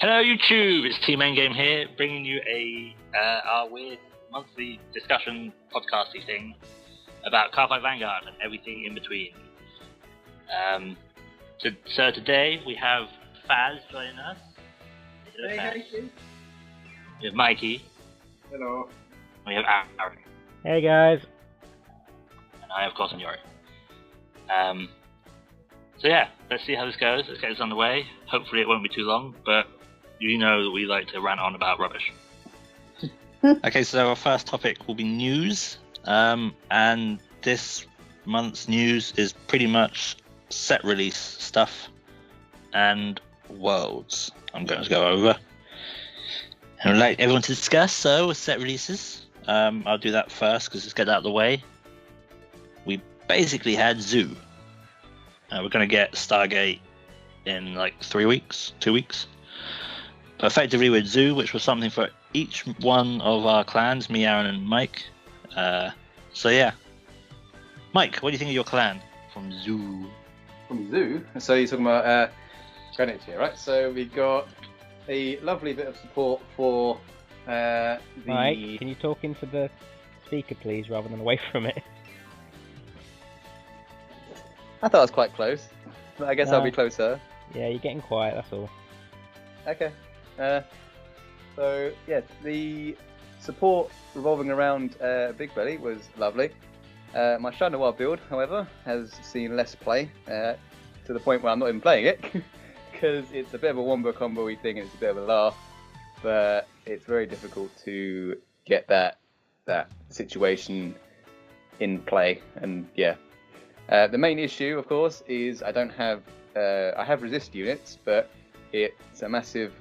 Hello YouTube, it's Team Endgame here, bringing you our weird monthly discussion podcasty thing about Cardfight Vanguard and everything in between. So today we have Faz joining us. Hello, Faz. We have Mikey. Hello. We have Aaron. Hey guys. And I, of course, am Yori. So yeah, let's see how this goes. Let's get this on the way. Hopefully it won't be too long, but you know that we like to rant on about rubbish. Okay, so our first topic will be news. And this month's news is pretty much set release stuff and worlds. I'm going to go over. And I'd like everyone to discuss, so with set releases. I'll do that first because let's get that out of the way. We basically had Zoo. We're going to get Stargate in like 3 weeks, 2 weeks. Effectively with Zoo, which was something for each one of our clans, me, Aaron, and Mike. So yeah. Mike, what do you think of your clan from Zoo? From Zoo? So you're talking about Greenwich here, right? So we got a lovely bit of support for the... Mike, can you talk into the speaker please, rather than away from it? I thought I was quite close, but I guess I'll be closer. Yeah, you're getting quiet, that's all. Okay. So, yeah, the support revolving around Big Belly was lovely. My Shadow Noir build, however, has seen less play, to the point where I'm not even playing it, because it's a bit of a wombo combo-y thing and it's a bit of a laugh, but it's very difficult to get that situation in play, and yeah. The main issue, of course, is I don't have... I have resist units, but it's a massive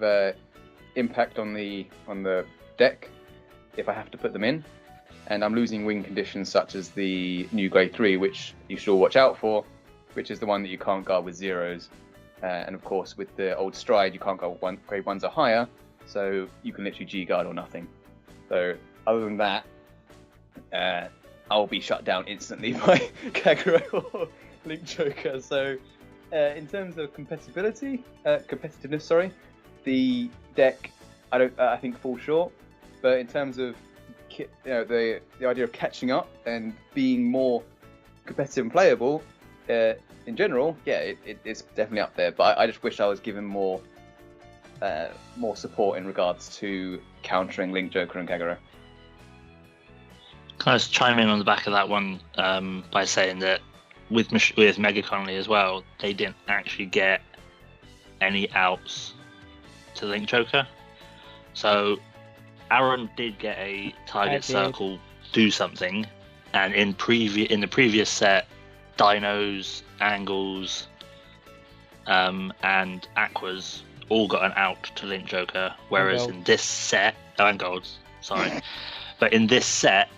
impact on the deck if I have to put them in, and I'm losing win conditions such as the new grade 3, which you should all watch out for, which is the one that you can't guard with zeros, and of course with the old stride you can't go grade 1s or higher, so you can literally G guard or nothing. So other than that, I'll be shut down instantly by Kagero or Link Joker. So in terms of competitiveness, the deck I think falls short. But in terms of the idea of catching up and being more competitive and playable, in general, yeah, it's definitely up there. But I just wish I was given more support in regards to countering Link Joker and Kagero. Can I just chime in on the back of that one by saying that with Mega Conley as well, they didn't actually get any outs to Link Joker. So Aaron did get a target circle do something, and in the previous set, Dinos, Angles, and Aquas all got an out to Link Joker, whereas in this set, and Golds, sorry, but in this set,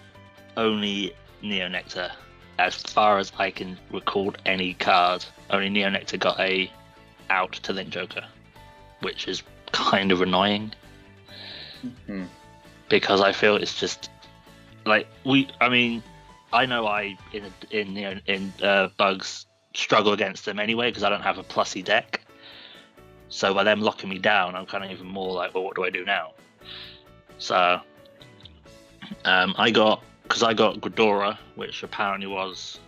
only Neo Nectar. As far as I can record any card, only Neo Nectar got a out to Link Joker, which is kind of annoying. Mm-hmm. Because I feel it's just like I know I in bugs struggle against them anyway because I don't have a plussy deck. So by them locking me down, I'm kind of even more like, well, what do I do now? So I got Ghidorah, which apparently was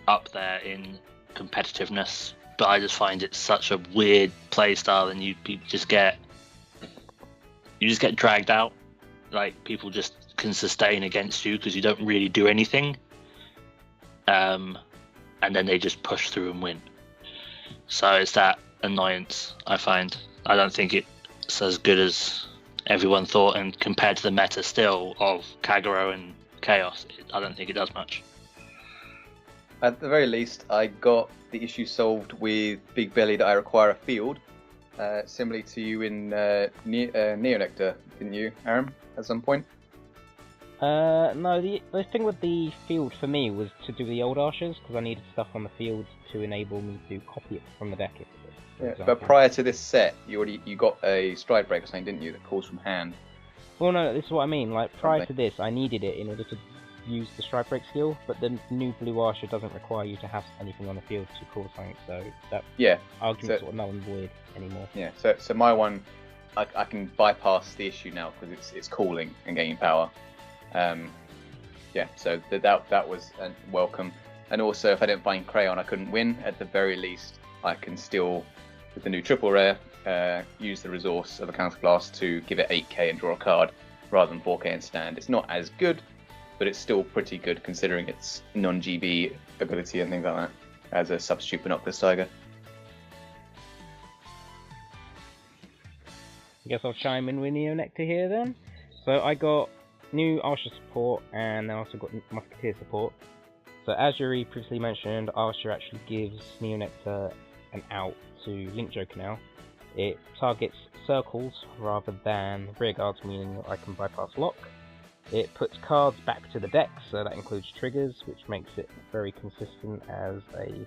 up there in competitiveness, but I just find it such a weird play style, and you just get dragged out. Like, people just can sustain against you because you don't really do anything, and then they just push through and win. So it's that annoyance I find. I don't think it's as good as everyone thought, and compared to the meta still of Kagero and Chaos, I don't think it does much. At the very least, I got the issue solved with Big Belly that I require a field, similarly to you in Neo Nectar, didn't you, Aaron, at some point? No, the thing with the field for me was to do the old Archers, because I needed stuff on the field to enable me to copy it from the deck. Yeah, but prior to this set, you got a Stride Breaker, something, didn't you, that calls from hand? Well, no, this is what I mean. Like, prior to this, I needed it in order to use the Strike Break skill, but the new Blue Archer doesn't require you to have anything on the field to call something, so that argument's sort of null and void anymore. Yeah, so my one, I can bypass the issue now because it's cooling and gaining power. Yeah, so that was welcome. And also, if I didn't find Crayon, I couldn't win. At the very least, I can still, with the new triple rare, use the resource of a counterblast to give it 8k and draw a card rather than 4k and stand. It's not as good, but it's still pretty good considering its non-GB ability and things like that as a substitute for Noctis Tiger. I guess I'll chime in with Neonectar here then. So I got new Archer support and I also got Musketeer support. So as Yuri previously mentioned, Archer actually gives Neonectar an out to Link Joker now. It targets circles rather than rear guards, meaning I can bypass lock. It puts cards back to the deck, so that includes triggers, which makes it very consistent as a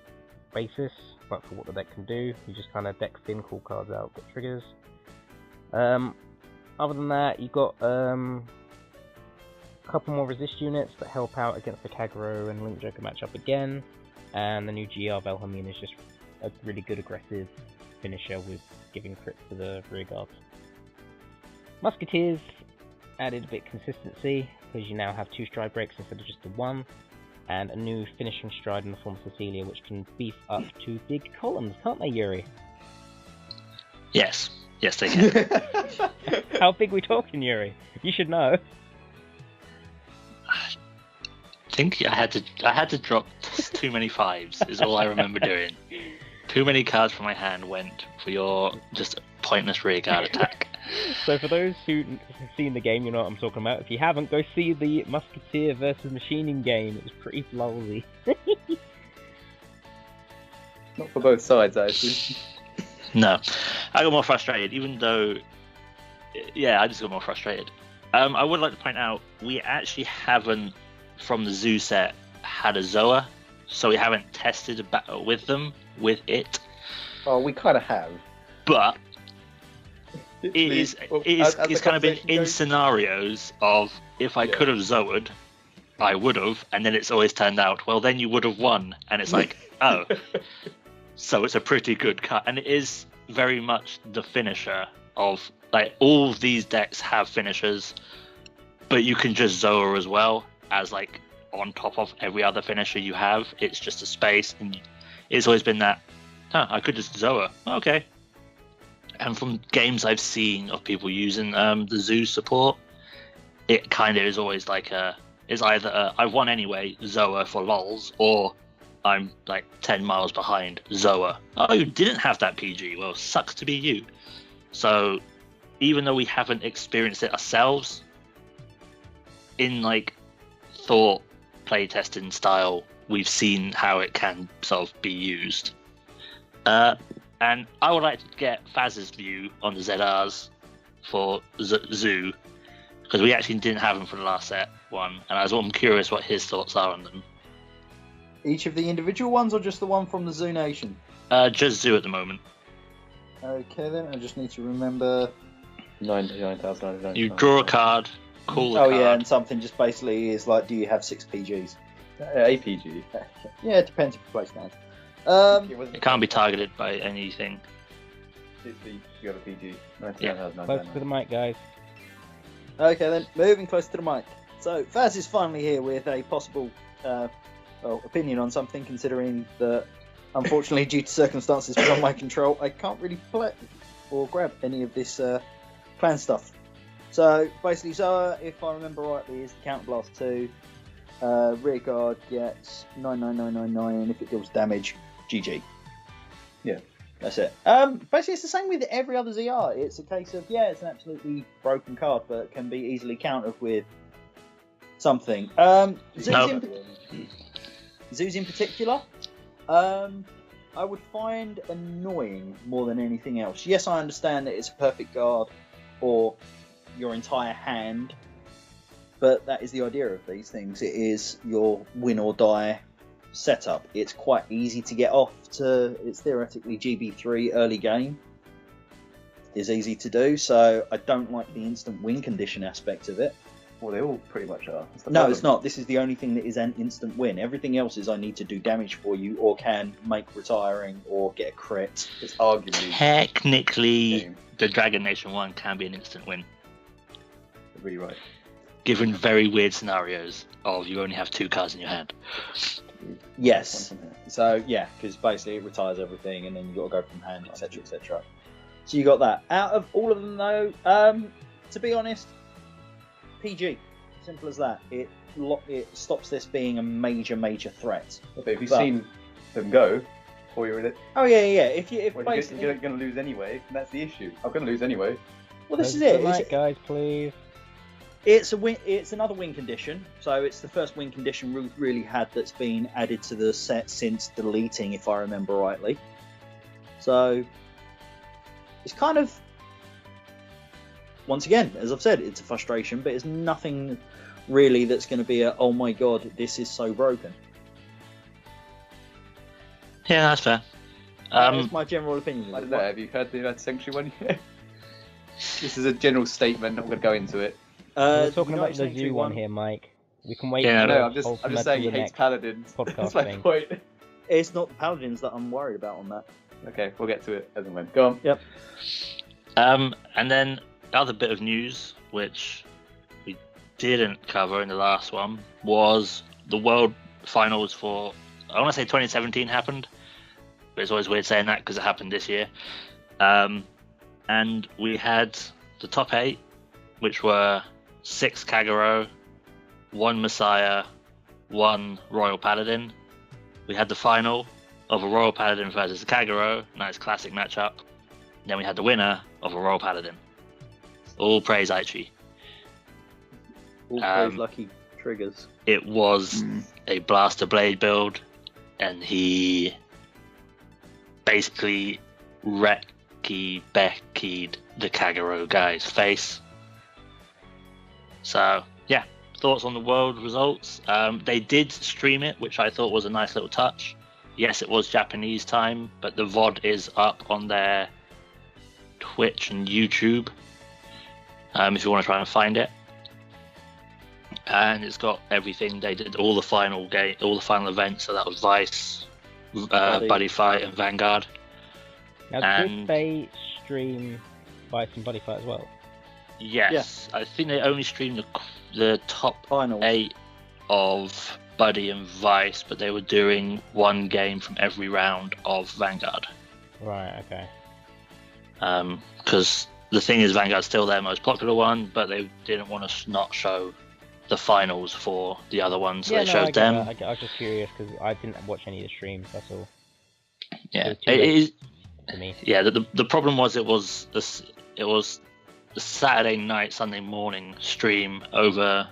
basis, but for what the deck can do. You just kind of deck thin, call cards out, get triggers. Other than that, you've got a couple more resist units that help out against the Kagero and Link Joker matchup again, and the new GR Velhamine is just a really good aggressive finisher with giving crits to the rear guards. Musketeers added a bit of consistency, because you now have 2 stride breaks instead of just the 1, and a new finishing stride in the form of Cecilia, which can beef up to big columns, can't they, Yuri? Yes. Yes, they can. How big we talking, Yuri? You should know. I think I had to drop too many 5s, is all I remember doing. Too many cards from my hand went for your just pointless rear guard attack. So for those who have seen the game, you know what I'm talking about. If you haven't, go see the Musketeer versus Machining game. It was pretty lousy. Not for both sides, actually. No, I got more frustrated, even though, yeah, I just got more frustrated. I would like to point out, we actually haven't, from the Zoo set, had a Zoa, so we haven't tested a battle with them, with it. Oh, we kind of have. But it's kind of been in scenarios of, if I could have Zoa'd, I would have, and then it's always turned out, well, then you would have won, and it's like, oh. So it's a pretty good cut, and it is very much the finisher of, like, all of these decks have finishers, but you can just Zoa as well, as like on top of every other finisher you have. It's just a space, and it's always been that, I could just Zoa, okay. And from games I've seen of people using the Zoo support, it kind of is always like it's either I've won anyway, Zoa for lols, or I'm like 10 miles behind, Zoa. Oh, you didn't have that PG. Well, sucks to be you. So, even though we haven't experienced it ourselves, in like thought playtesting style, we've seen how it can sort of be used. And I would like to get Faz's view on the ZRs for Zoo, because we actually didn't have them for the last set one, and I'm curious what his thoughts are on them. Each of the individual ones, or just the one from the Zoo Nation? Just Zoo at the moment. Okay then, I just need to remember... 99,000. You draw a card, call a card. Oh yeah, and something just basically is like, do you have 6 PGs? APG. Yeah, it depends if you play stands. It can't be targeted by anything. You have a PG. Close to the mic, guys. Okay then, moving close to the mic. So, Faz is finally here with a possible opinion on something, considering that, unfortunately, due to circumstances beyond my control, I can't really play or grab any of this clan stuff. So, basically, Zoa, if I remember rightly, is the Counterblast 2. Rear guard gets 99999, and if it deals damage, GG. Yeah. That's it. Basically, it's the same with every other ZR. It's a case of, yeah, it's an absolutely broken card, but can be easily countered with something. Zoos in particular, I would find annoying more than anything else. Yes, I understand that it's a perfect guard for your entire hand, but that is the idea of these things. It is your win or die setup. It's quite easy to get off to, it's theoretically GB3 early game. It's easy to do, so I don't like the instant win condition aspect of it. Well, they all pretty much are. No, it's not. This is the only thing that is an instant win. Everything else is I need to do damage for you, or can make retiring, or get a crit. It's arguably technically the Dragon Nation one can be an instant win, You're really right. given very weird scenarios of you only have 2 cards in your hand. Yes. So yeah, because basically it retires everything, and then you got to go from hand, etc., etc. So you got that. Out of all of them, though, to be honest, PG. Simple as that. It stops this being a major threat. But if you've seen them go, or you're in it, Oh yeah. If basically, you're going to lose anyway, and that's the issue. I'm going to lose anyway. well, this is Good it. night, guys, please. It's a win. It's another win condition. So it's the first win condition we've really had that's been added to the set since deleting, if I remember rightly. So it's kind of, once again, as I've said, it's a frustration, but it's nothing really that's going to be a, oh my god, this is so broken. Yeah, that's fair. That's my general opinion. I don't know. Have you heard the Sanctuary one yet? This is a general statement. I'm going to go into it. We're talking about the Sanctuary zoo one here, Mike. We can wait. Yeah, for No, the I'm just ultimate saying he to the hates next paladins. podcast That's my thing. point. It's not the paladins that I'm worried about on that. Okay, we'll get to it as and when. Go on. Yep. And then the other bit of news, which we didn't cover in the last one, was the World Finals for, I want to say 2017 happened, but it's always weird saying that because it happened this year. And we had the top 8, which were 6 Kagero, 1 Messiah, 1 Royal Paladin. We had the final of a Royal Paladin versus a Kagero, nice classic matchup. Then we had the winner of a Royal Paladin. All praise Aichi. All those lucky triggers. It was a Blaster Blade build, and he basically Becky'd the Kagero guy's face. So, yeah, thoughts on the world results. They did stream it, which I thought was a nice little touch. Yes, it was Japanese time, but the VOD is up on their Twitch and YouTube, if you want to try and find it. And it's got everything. They did all the final events, so that was Vice, Buddy Fight, and Vanguard. Now, did they stream Vice and Buddy Fight as well? Yes, I think they only streamed the top Finals. 8 of Buddy and Vice, but they were doing 1 game from every round of Vanguard. Right, okay. Because the thing is, Vanguard's still their most popular one, but they didn't want to not show the finals for the other ones, so they showed them. I was just curious because I didn't watch any of the streams. That's all. Yeah, It is to me. Yeah, the problem was it was the Saturday night, Sunday morning stream over.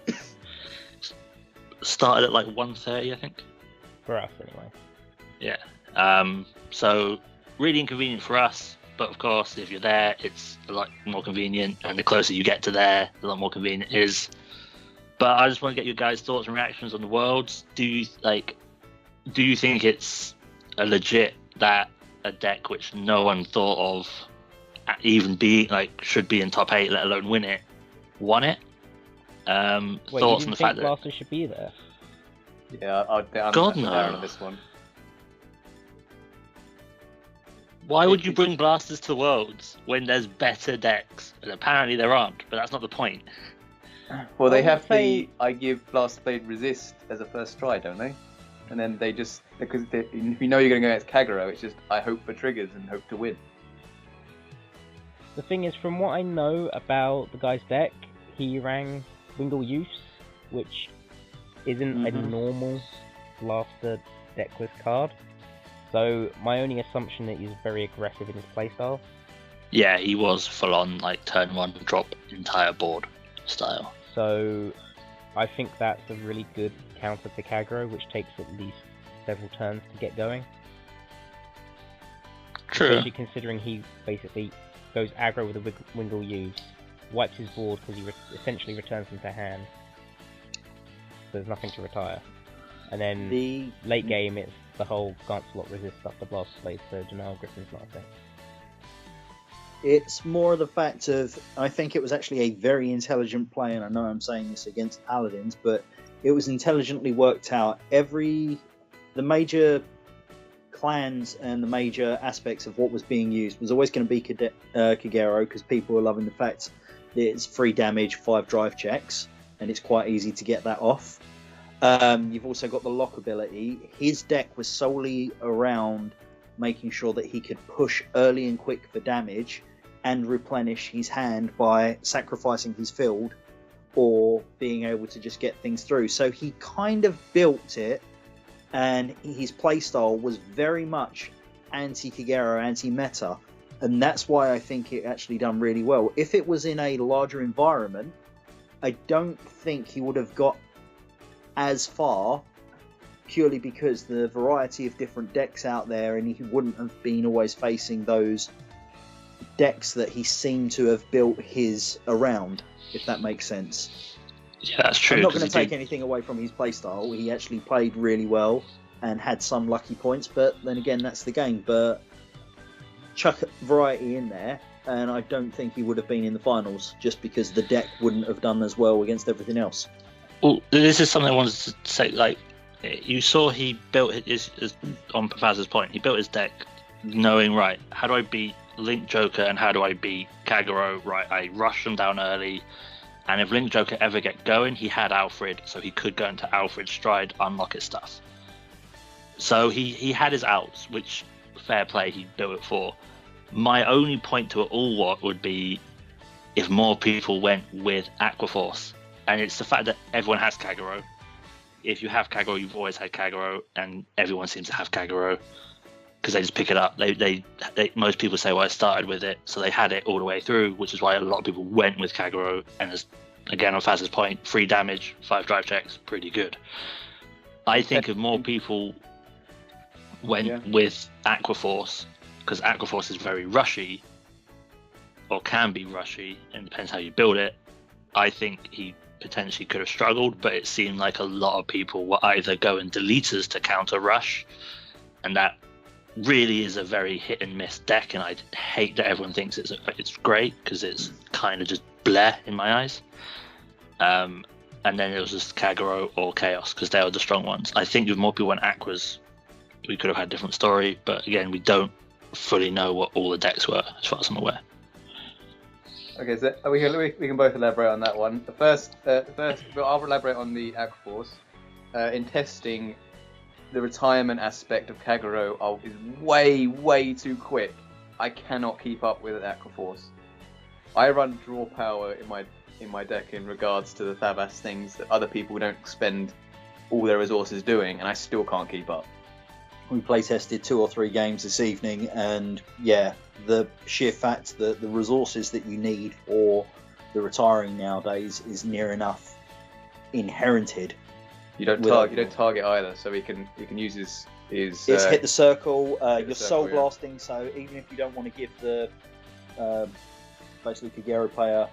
Started at like 1:30, I think. For us, anyway. Yeah. So really inconvenient for us, but of course, if you're there, it's a lot more convenient, and the closer you get to there, the lot more convenient it is. But I just want to get your guys' thoughts and reactions on the Worlds. Do you think it's a legit that a deck which no one thought of even should be in top 8, let alone win it, won it? Wait, thoughts you on the didn't fact think Blaster should be there? Yeah, I'm God, down no. on this one. Why would you bring Blasters to Worlds when there's better decks? And apparently there aren't, but that's not the point. Well, they Well, have the I give Blaster Blade resist as a first try, don't they? And then they just, because if you know you're going to go against Kagero, it's just I hope for triggers and hope to win. The thing is, from what I know about the guy's deck, he rang Wingle Use, which isn't a normal Blaster deckless card. So my only assumption that he's very aggressive in his playstyle. Yeah, he was full on like turn 1 drop entire board style. So I think that's a really good counter to Kagero, which takes at least several turns to get going. True. Especially considering he basically goes aggro with a Wingle Use, wipes his board because he essentially returns them to hand. So there's nothing to retire. And then late game, it's the whole Gancelot resist stuff to Blast Blade, so Denial Griffin's not a thing. It's more the fact of, I think it was actually a very intelligent play, and I know I'm saying this against Paladins, but it was intelligently worked out. The major plans and the major aspects of what was being used was always going to be Kagero, because people were loving the fact that it's 3 damage, 5 drive checks, and it's quite easy to get that off. You've also got the lock ability. His deck was solely around making sure that he could push early and quick for damage and replenish his hand by sacrificing his field or being able to just get things through. So he kind of built it, and his playstyle was very much anti-Kagero, anti-meta, and that's why I think it actually done really well. If it was in a larger environment, I don't think he would have got as far, purely because the variety of different decks out there, and he wouldn't have been always facing those decks that he seemed to have built his around, if that makes sense. Yeah, that's true. I'm not going to take anything away from his playstyle. He actually played really well and had some lucky points, but then again, that's the game. But chuck variety in there, and I don't think he would have been in the finals, just because the deck wouldn't have done as well against everything else. Well, this is something I wanted to say. Like, you saw he built his on Professor's point, he built his deck knowing, right, how do I beat Link Joker and how do I beat Kagero? Right, I rush them down early, and if Link Joker ever get going, he had Alfred, so he could go into Alfred's stride, unlock his stuff. So he had his outs, which, fair play, he built it for. My only point to it all would be if more people went with Aquaforce, and it's the fact that everyone has Kagero. If you have Kagero, you've always had Kagero, and everyone seems to have Kagero because they just pick it up. They most people say, well, I started with it, so they had it all the way through, which is why a lot of people went with Kagero. And as, again, on Faz's point, 3 damage, 5 drive checks, pretty good. I think if more people went with Aquaforce, because Aquaforce is very rushy, or can be rushy, and depends how you build it, I think he potentially could have struggled, but it seemed like a lot of people were either going deleters to counter rush, and that really is a very hit and miss deck, and I hate that everyone thinks it's great, because it's kind of just bleh in my eyes. And then it was just Kagero or Chaos, because they were the strong ones. I think if more people went Aquas, we could have had a different story, but again, we don't fully know what all the decks were, as far as I'm aware. Okay, so we can both elaborate on that one. First, I'll elaborate on the Aquaforce. In testing, the retirement aspect of Kagero is way too quick. I cannot keep up with Aquaforce. I run draw power in my deck in regards to the Thavas things that other people don't spend all their resources doing, and I still can't keep up. We play tested 2 or 3 games this evening, and yeah, the sheer fact that the resources that you need for the retiring nowadays is near enough inherited. You don't target either, so he can use his. It's hit the circle. You're soul blasting, so even if you don't want to give the basically Kagero player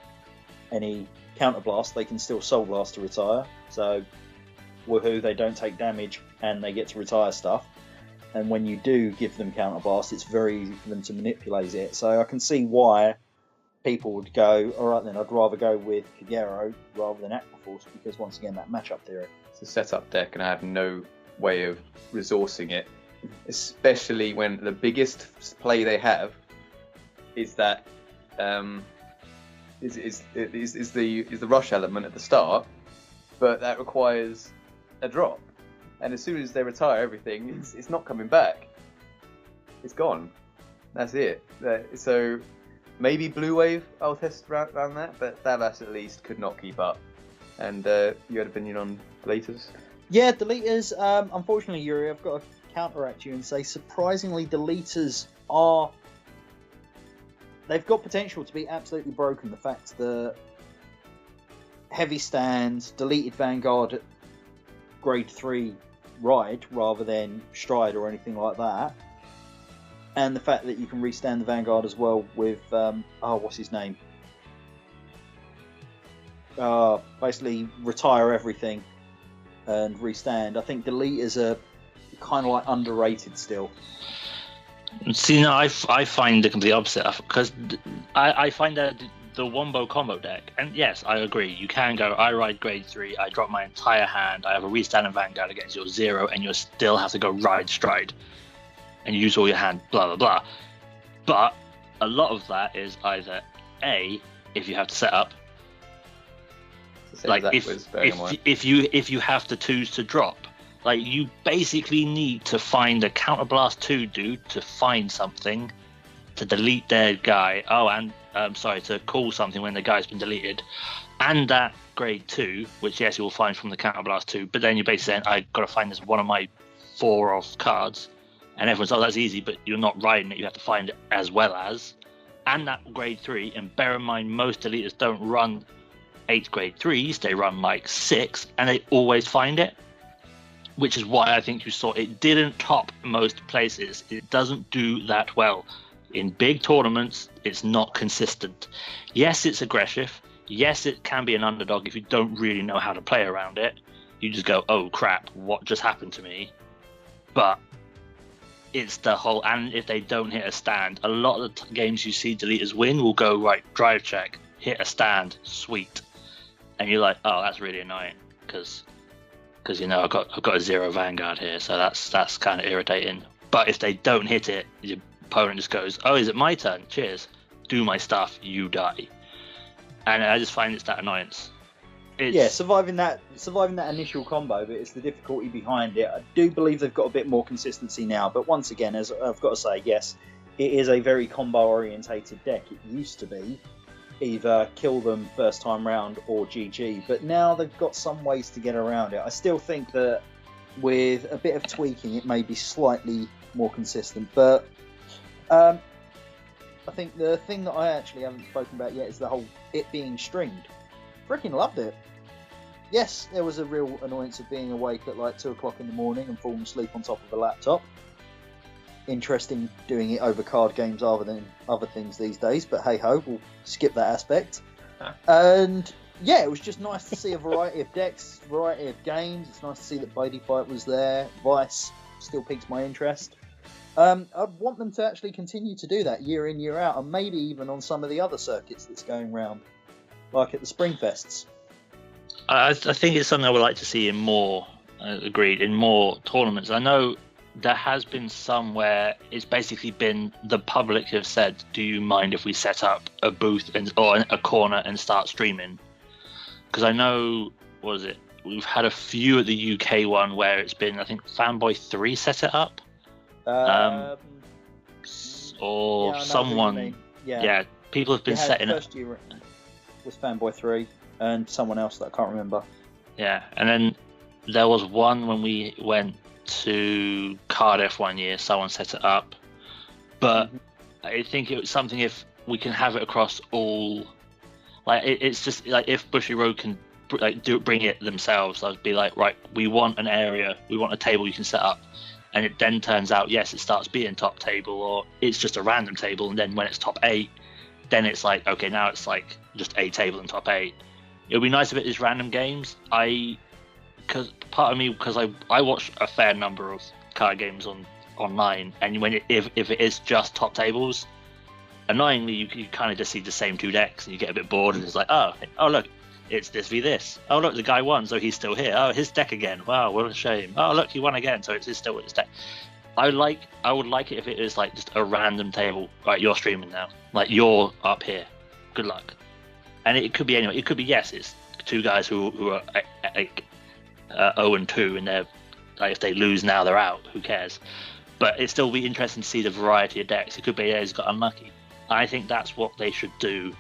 any counter blast, they can still soul blast to retire. So woohoo, they don't take damage and they get to retire stuff. And when you do give them counter blast, it's very easy for them to manipulate it. So I can see why people would go, all right then, I'd rather go with Kagero rather than Aquaforce, because once again, that matchup theory. It's a setup deck, and I have no way of resourcing it, especially when the biggest play they have is that is the rush element at the start, but that requires a drop. And as soon as they retire everything, it's not coming back. It's gone. That's it. So maybe Blue Wave, I'll test around that, but Thavas at least could not keep up. And you had an opinion on deleters? Yeah, deleters, unfortunately, Yuri, I've got to counteract you and say, surprisingly, deleters they've got potential to be absolutely broken. The fact that heavy stands, deleted Vanguard grade 3 ride rather than stride or anything like that, and the fact that you can restand the Vanguard as well with what's his name, basically retire everything and restand. I think deleters are kind of like underrated still. See, no, I find the complete opposite, because I find that the Wombo combo deck, and yes, I agree, you can go, I ride grade 3, I drop my entire hand, I have a restand in Vanguard against your 0, and you still have to go ride stride. and use all your hand, blah blah blah. But a lot of that is either A, if you have to set up, like if you have to choose to drop, like you basically need to find a Counterblast 2 dude to find something, to delete their guy. Oh, and to call something when the guy's been deleted, and that grade 2, which yes you will find from the Counterblast 2. But then you're basically saying I got to find this one of my 4 of cards, and everyone's that's easy, but you're not writing it. You have to find it as well as, and that grade 3. And bear in mind, most deleters don't run 8 grade 3s, they run like 6, and they always find it, which is why I think you saw it didn't top most places. It doesn't do that well. In big tournaments, it's not consistent. Yes, it's aggressive. Yes, it can be an underdog if you don't really know how to play around it. You just go, oh crap, what just happened to me? But it's the whole, and if they don't hit a stand, a lot of the games you see deleters win will go, right, drive check, hit a stand, sweet. And you're like, oh, that's really annoying, because you know I've got a 0 Vanguard here, so that's kind of irritating. But if they don't hit it, your opponent just goes, oh, is it my turn? Cheers, do my stuff, you die. And I just find it's that annoyance. Surviving that initial combo, but it's the difficulty behind it. I do believe they've got a bit more consistency now, but once again, as I've got to say, yes, it is a very combo orientated deck. It used to be either kill them first time round or GG, but now they've got some ways to get around it. I still think that with a bit of tweaking it may be slightly more consistent, but I think the thing that I actually haven't spoken about yet is the whole it being streamed. Freaking loved it. Yes, there was a real annoyance of being awake at like 2 o'clock in the morning and falling asleep on top of a laptop. Interesting doing it over card games other than other things these days, but hey ho, we'll skip that aspect. And yeah, it was just nice to see a variety of decks, variety of games. It's nice to see that Buddy Fight was there. Vice still piques my interest. I'd want them to actually continue to do that year in, year out, and maybe even on some of the other circuits that's going round, like at the Springfests. I think it's something I would like to see in more, agreed, in more tournaments. I know there has been some where it's basically been the public have said, do you mind if we set up a booth or a corner and start streaming? Because I know, what is it, we've had a few at the UK one where it's been, I think Fanboy 3 set it up. Or someone, people have been setting it. First year was Fanboy 3 and someone else that I can't remember. Yeah, and then there was one when we went to Cardiff one year, someone set it up, but I think it was something if we can have it across all, like it's just like if Bushy Road can bring it themselves, I'd be like, right, we want an area, we want a table you can set up. And it then turns out, yes, it starts being top table, or it's just a random table, and then when it's top 8, then it's like, okay, now it's like just a table and top 8. It would be nice if it is random games. Because part of me, because I watch a fair number of card games online, and if it is just top tables, annoyingly you kind of just see the same 2 decks, and you get a bit bored, and it's like, oh look, it's this v this. Oh look, the guy won, so he's still here. Oh, his deck again. Wow, what a shame. Oh look, he won again, so it's still with his deck. I would like it if it is like just a random table. Right, you're streaming now. Like you're up here. Good luck. And it could be anyway. It could be it's 2 guys who are like 0-2, and they're like, if they lose now they're out. Who cares? But it'd still be interesting to see the variety of decks. It could be he's got unlucky. I think that's what they should do.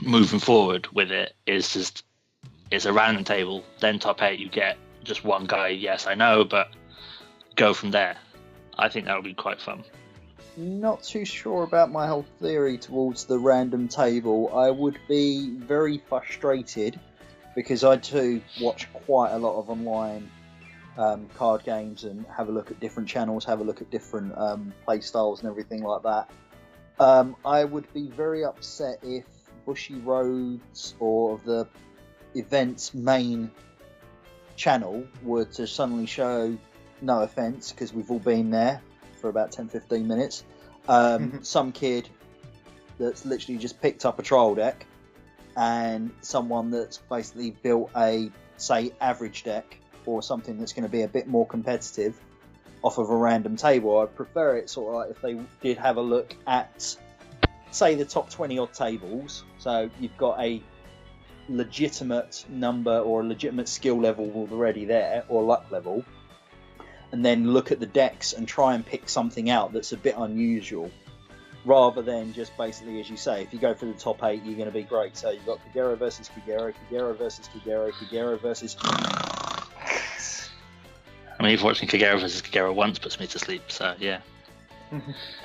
Moving forward with it is just it's a random table, then top 8 you get just one guy, yes I know, but go from there. I think that would be quite fun. Not too sure about my whole theory towards the random table. I would be very frustrated because I too watch quite a lot of online card games and have a look at different channels, have a look at different play styles and everything like that. I would be very upset if Bushy Roads or the event's main channel were to suddenly show, no offence because we've all been there for about 10-15 minutes, some kid that's literally just picked up a trial deck and someone that's basically built a, say, average deck or something that's going to be a bit more competitive, off of a random table. I'd prefer it sort of like if they did have a look at, say, the top 20 odd tables. So you've got a legitimate number or a legitimate skill level already there, or luck level, and then look at the decks and try and pick something out that's a bit unusual, rather than just basically, as you say, if you go for the top 8, you're going to be great. So you've got Kagero versus Kagero, Kagero versus Kagero, Kagero versus... I mean, even watching Kagero versus Kagero once puts me to sleep, so yeah.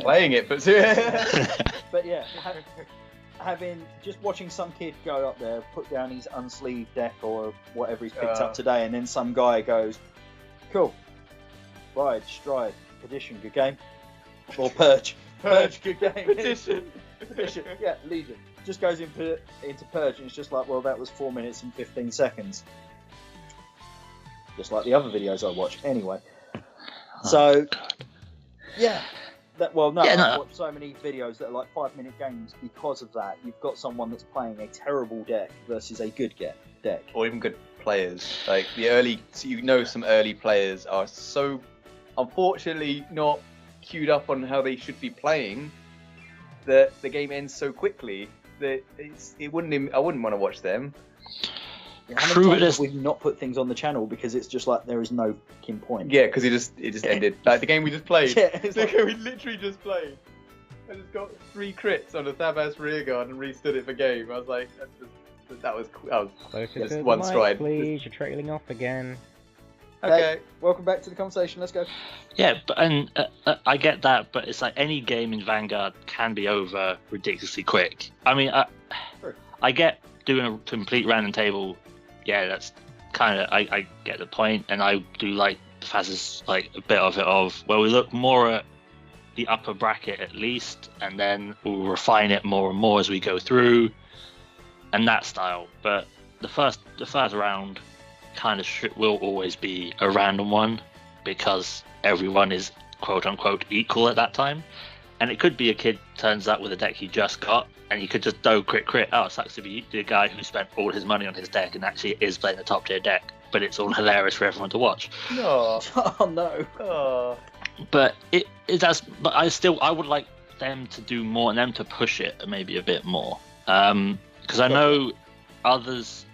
Playing it, but But yeah, having just watching some kid go up there, put down his unsleeved deck or whatever he's picked up today, and then some guy goes, "Cool, Ride, Stride, Edition, good game," or Purge, good game, Edition, yeah, Legion. Just goes into Purge, and it's just like, well, that was 4 minutes and 15 seconds. Just like the other videos I watch, anyway. So, yeah. I've watched so many videos that are like 5-minute games because of that. You've got someone that's playing a terrible deck versus a good deck. or even good players. Like the early, so you know, some early players are so unfortunately not queued up on how they should be playing that the game ends so quickly that I wouldn't want to watch them. How many times have we not put things on the channel because it's just like there is no fucking point? Yeah, because it just ended. Like the game we just played. Yeah, The game we literally just played. I just got 3 crits on a Thabas rearguard and restood it for game. I was like, that was just one mic, stride. Please, you're trailing off again. Okay. Welcome back to the conversation. Let's go. Yeah, but I get that, but it's like any game in Vanguard can be over ridiculously quick. I mean, I get doing a complete random table. Yeah, that's kind of, I get the point, and I do like Faz's like a bit of it of, well, we look more at the upper bracket at least, and then we'll refine it more and more as we go through, and that style. But the first round kind of will always be a random one because everyone is quote unquote equal at that time, and it could be a kid turns up with a deck he just got, and you could just do crit. Oh, it sucks to be the guy who spent all his money on his deck and actually is playing a top tier deck, but it's all hilarious for everyone to watch. No. Oh no. Oh. But it does. But I would like them to do more and them to push it maybe a bit more. Because I know others,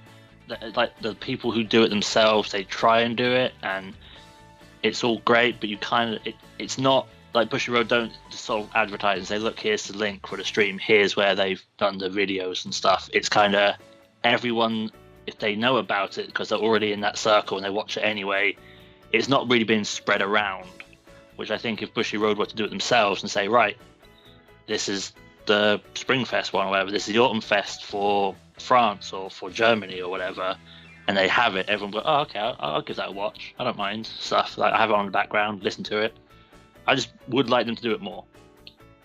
like the people who do it themselves, they try and do it, and it's all great. But you kind of it's not. Like Bushy Road don't sort of advertise and say, look, here's the link for the stream, here's where they've done the videos and stuff. It's kind of everyone, if they know about it because they're already in that circle and they watch it anyway, it's not really being spread around, which I think if Bushy Road were to do it themselves and say, right, this is the Springfest one or whatever, this is the Autumn Fest for France or for Germany or whatever, and they have it, everyone go, oh, okay, I'll give that a watch. I don't mind stuff. Like I have it on the background, listen to it. I just would like them to do it more.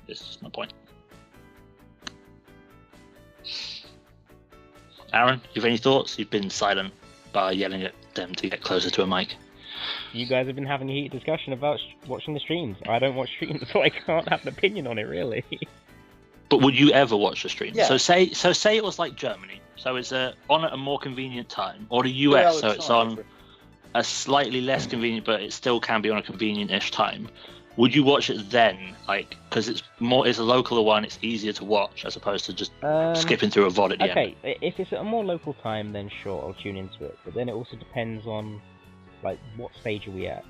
This is my point. Aaron, you have any thoughts? You've been silent by yelling at them to get closer to a mic. You guys have been having a heated discussion about watching the streams. I don't watch streams, so I can't have an opinion on it, really. But would you ever watch the stream? Yeah. So say it was like Germany. So it's on at a more convenient time, or the US, so it's on a slightly less convenient, but it still can be on a convenient-ish time. Would you watch it then, like, because it's a local one, it's easier to watch as opposed to just skipping through a VOD at the end? Okay, if it's at a more local time, then sure, I'll tune into it. But then it also depends on, like, what stage are we at?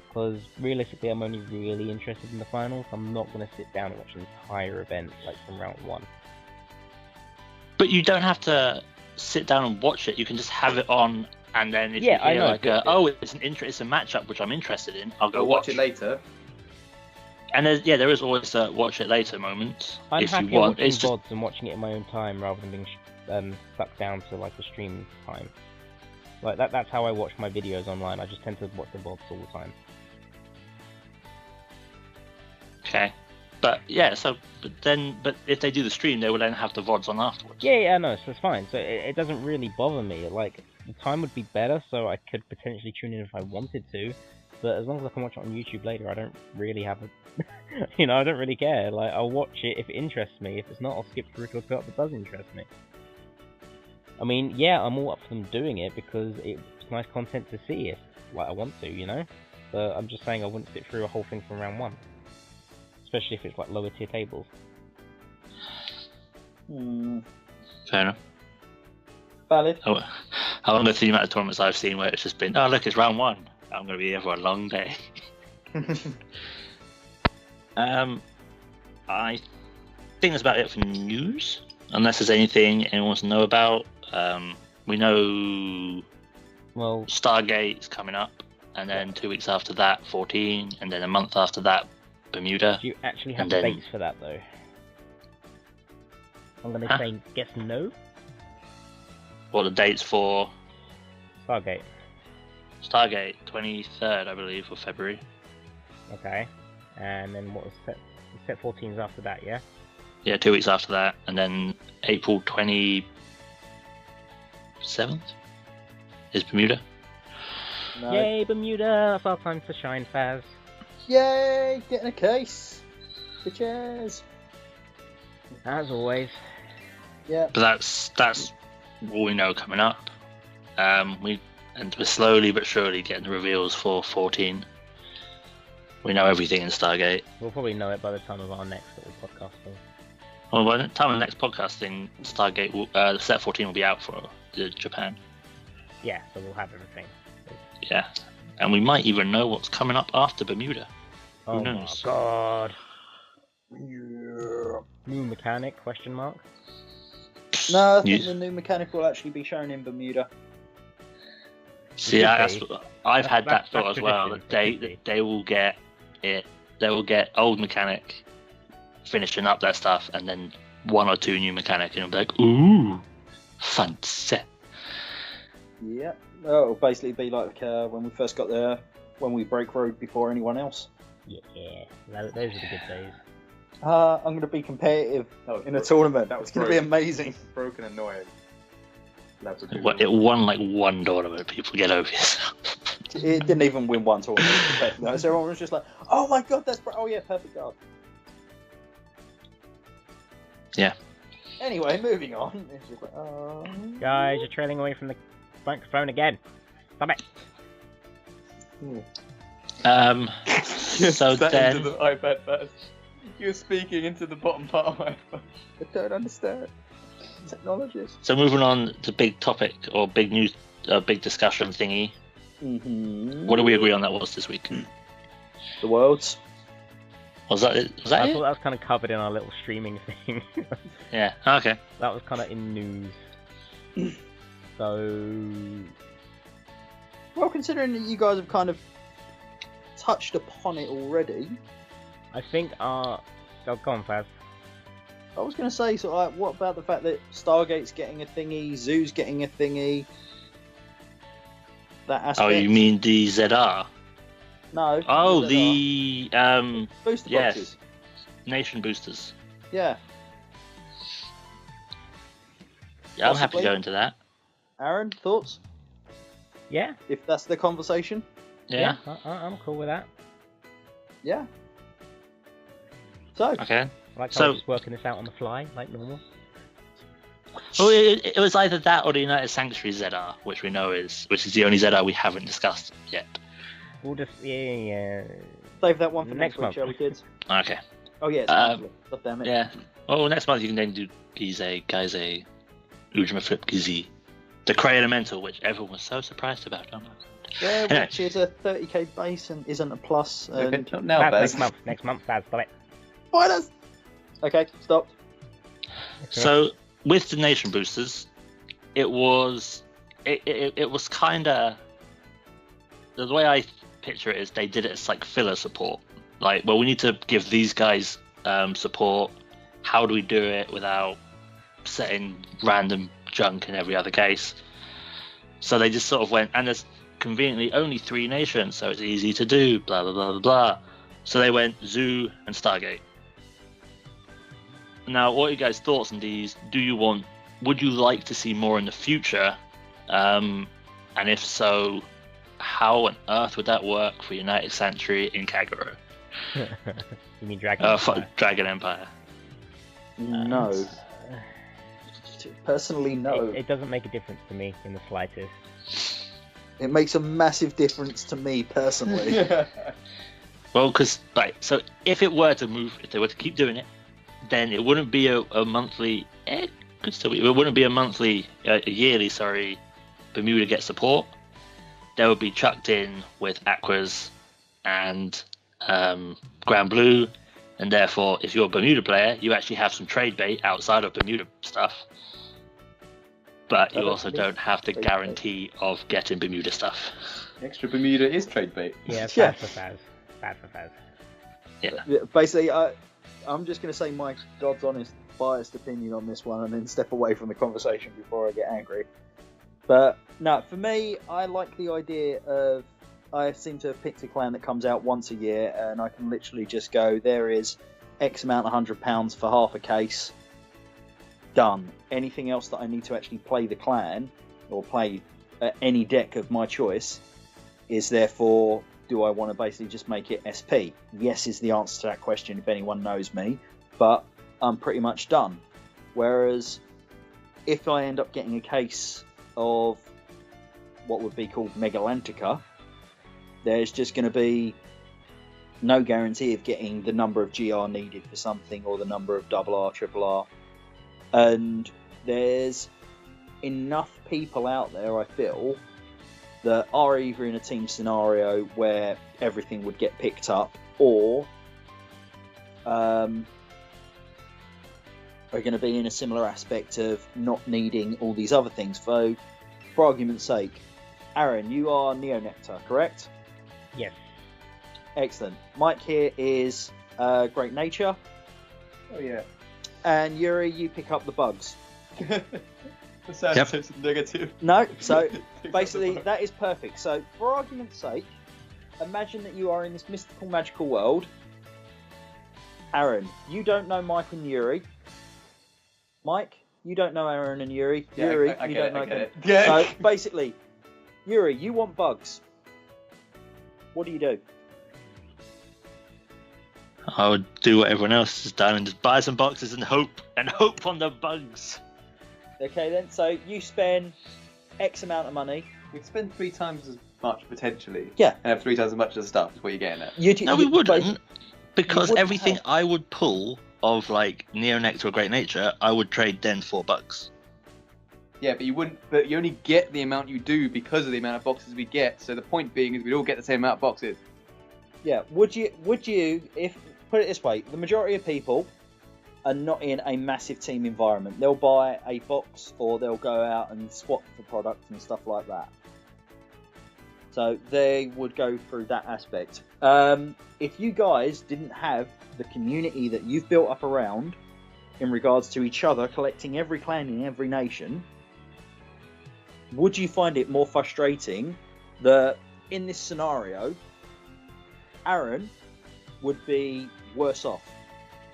Because realistically, I'm only really interested in the finals. I'm not going to sit down and watch an entire event, like, from round 1. But you don't have to sit down and watch it. You can just have it on, and then if you hear, like, it's a matchup which I'm interested in, I'll go watch it later. And there is always a watch it later moment. I'm if happy you want. watching It's just VODs and watching it in my own time rather than being stuck down to like the stream time. Like that's how I watch my videos online. I just tend to watch the VODs all the time. okay. But yeah, but if they do the stream, they will then have the VODs on afterwards. Yeah, no, so it's fine. So it doesn't really bother me. Like the time would be better, so I could potentially tune in if I wanted to. But as long as I can watch it on YouTube later, I don't really have a... I don't really care. Like, I'll watch it if it interests me. If it's not, I'll skip through to a part that does interest me. I mean, yeah, I'm all up for them doing it because it's nice content to see if, like, I want to, But I'm just saying I wouldn't sit through a whole thing from round 1. Especially if it's like lower tier tables. Fair enough. Valid. Oh, how long the amount of tournaments I've seen where it's just been, oh look, it's round 1. I'm going to be here for a long day. I think that's about it for news. Unless there's anything anyone wants to know about. We know Stargate's coming up, and then 2 weeks after that, 14, and then a month after that, Bermuda. Do you actually have dates for that though? I'm going to say guess no. What are the dates for? Stargate. Stargate, 23rd, I believe, of February. Okay. And then what was set 14s after that, yeah? Yeah, 2 weeks after that, and then April 27th is Bermuda. No. Yay, Bermuda! It's our time to shine, Faz. Yay! Getting a case. Bitches. As always. Yeah. But that's all we know coming up. We're slowly but surely getting the reveals for 14. We know everything in Stargate. We'll probably know it by the time of our next little podcast thing. Well, by the time of the next podcasting, Stargate will, set 14 will be out for Japan. Yeah, so we'll have everything. Yeah, and we might even know what's coming up after Bermuda. Who knows? My god. Yeah. New mechanic? Question mark. No, I think the new mechanic will actually be shown in Bermuda. See, I've had that thought as well. That they will get it. They will get old mechanic finishing up their stuff, and then 1 or 2 new mechanic, and it'll be like, ooh, fancy. Yeah. Oh, it'll basically be like when we first got there, when we break road before anyone else. Yeah, those are the good days. I'm going to be competitive in a tournament. It's going to be amazing. Broken annoying. It won like 1 tournament. People get over yourself. It didn't even win 1 tournament. So everyone was just like, "Oh my god, oh yeah, perfect guard." Yeah. Anyway, moving on. It's just like, Guys, you're trailing away from the microphone again. Stop it. So then into the iPad first. You're speaking into the bottom part of my phone. I don't understand. Technologies. So moving on to big topic or big news, big discussion thingy. Mm-hmm. What do we agree on that was this week? The Worlds. Was that it? Was that I it? thought that was kind of covered in our little streaming thing. Yeah. Okay. That was kind of in news. So, well, considering that you guys have kind of touched upon it already, I think our... Oh, go on, Faz. I was going to say, so like, what about the fact that Stargate's getting a thingy, Zoo's getting a thingy? That aspect. Oh, you mean the ZR? No. Oh, the booster yes. boxes. Nation boosters. Yeah. Yeah, I'm happy Possibly. to go into that. Aaron, thoughts? Yeah? If that's the conversation? Yeah. I'm cool with that. Yeah. So. Okay. Like how we're just working this out on the fly, like normal. Well, it was either that or the United Sanctuary ZR, which we know which is the only ZR we haven't discussed yet. We'll just, yeah. Save that one for next week, month. shall we, kids? Okay. Oh, yeah, it's God damn it. Yeah. Well, next month you can then do Gize, Ujima Flip Gizi. The Cray Elemental, which everyone was so surprised about. Oh my god. Yeah, Anyway. which is a 30k base and isn't a plus. And... Okay, not now, Faz, Baz. next month, Faz, stop it. Spoilers! Okay, stop. So with the Nation boosters, it was kind of the way I picture it is they did it as like filler support. Like, well, we need to give these guys support. How do we do it without setting random junk in every other case? So they just sort of went, and there's conveniently only 3 nations, so it's easy to do. Blah blah blah blah blah. So they went Zoo and Stargate. Now, what are you guys' thoughts on these? Would you like to see more in the future? And if so, how on earth would that work for United Sanctuary in Kagero? You mean Dragon Empire? Dragon Empire. No. Personally, no. It doesn't make a difference to me in the slightest. It makes a massive difference to me personally. Well, because so if it were to move, if they were to keep doing it, then it wouldn't be a monthly. It could still be. It wouldn't be a yearly. Sorry, Bermuda Get support. They would be chucked in with Aquas and Grand Blue, and therefore, if you're a Bermuda player, you actually have some trade bait outside of Bermuda stuff. But you also don't have the guarantee of getting Bermuda stuff. Extra Bermuda is trade bait. Yeah, bad for Faz. Bad for Faz. Yeah. Basically, I'm just going to say my God's honest, biased opinion on this one and then step away from the conversation before I get angry. But no, for me, I like the idea of I seem to have picked a clan that comes out once a year and I can literally just go, there is X amount of £100 for half a case. Done. Anything else that I need to actually play the clan or play any deck of my choice is therefore, do I want to basically just make it SP? Yes is the answer to that question if anyone knows me, but I'm pretty much done. Whereas if I end up getting a case of what would be called Megalantica, there's just going to be no guarantee of getting the number of GR needed for something or the number of RR, RR. And there's enough people out there, I feel, that are either in a team scenario where everything would get picked up or are going to be in a similar aspect of not needing all these other things. So, for argument's sake, Aaron, you are Neonectar, correct? Yes. Excellent. Mike here is Great Nature. Oh yeah. And Yuri, you pick up the bugs. That sounds so negative. No, so basically that is perfect. So for argument's sake, imagine that you are in this mystical, magical world. Aaron, you don't know Mike and Yuri. Mike, you don't know Aaron and Yuri. Yeah, Yuri, I you get don't know. it. Yeah. So basically, Yuri, you want bugs. What do you do? I would do what everyone else has done and just buy some boxes and hope on the bugs. Okay then, so you spend X amount of money. We'd spend 3 times as much potentially. Yeah. And have 3 times as much as stuff. Is what you're getting at. No, we wouldn't, because wouldn't everything have. I would pull of like Neonectar or Great Nature, I would trade then for bugs. Yeah, but you wouldn't. But you only get the amount you do because of the amount of boxes we get. So the point being is we'd all get the same amount of boxes. Yeah. Would you if put it this way, the majority of people are not in a massive team environment. They'll buy a box or they'll go out and swap for products and stuff like that. So they would go through that aspect. If you guys didn't have the community that you've built up around in regards to each other, collecting every clan in every nation, would you find it more frustrating that in this scenario, Aaron would be worse off?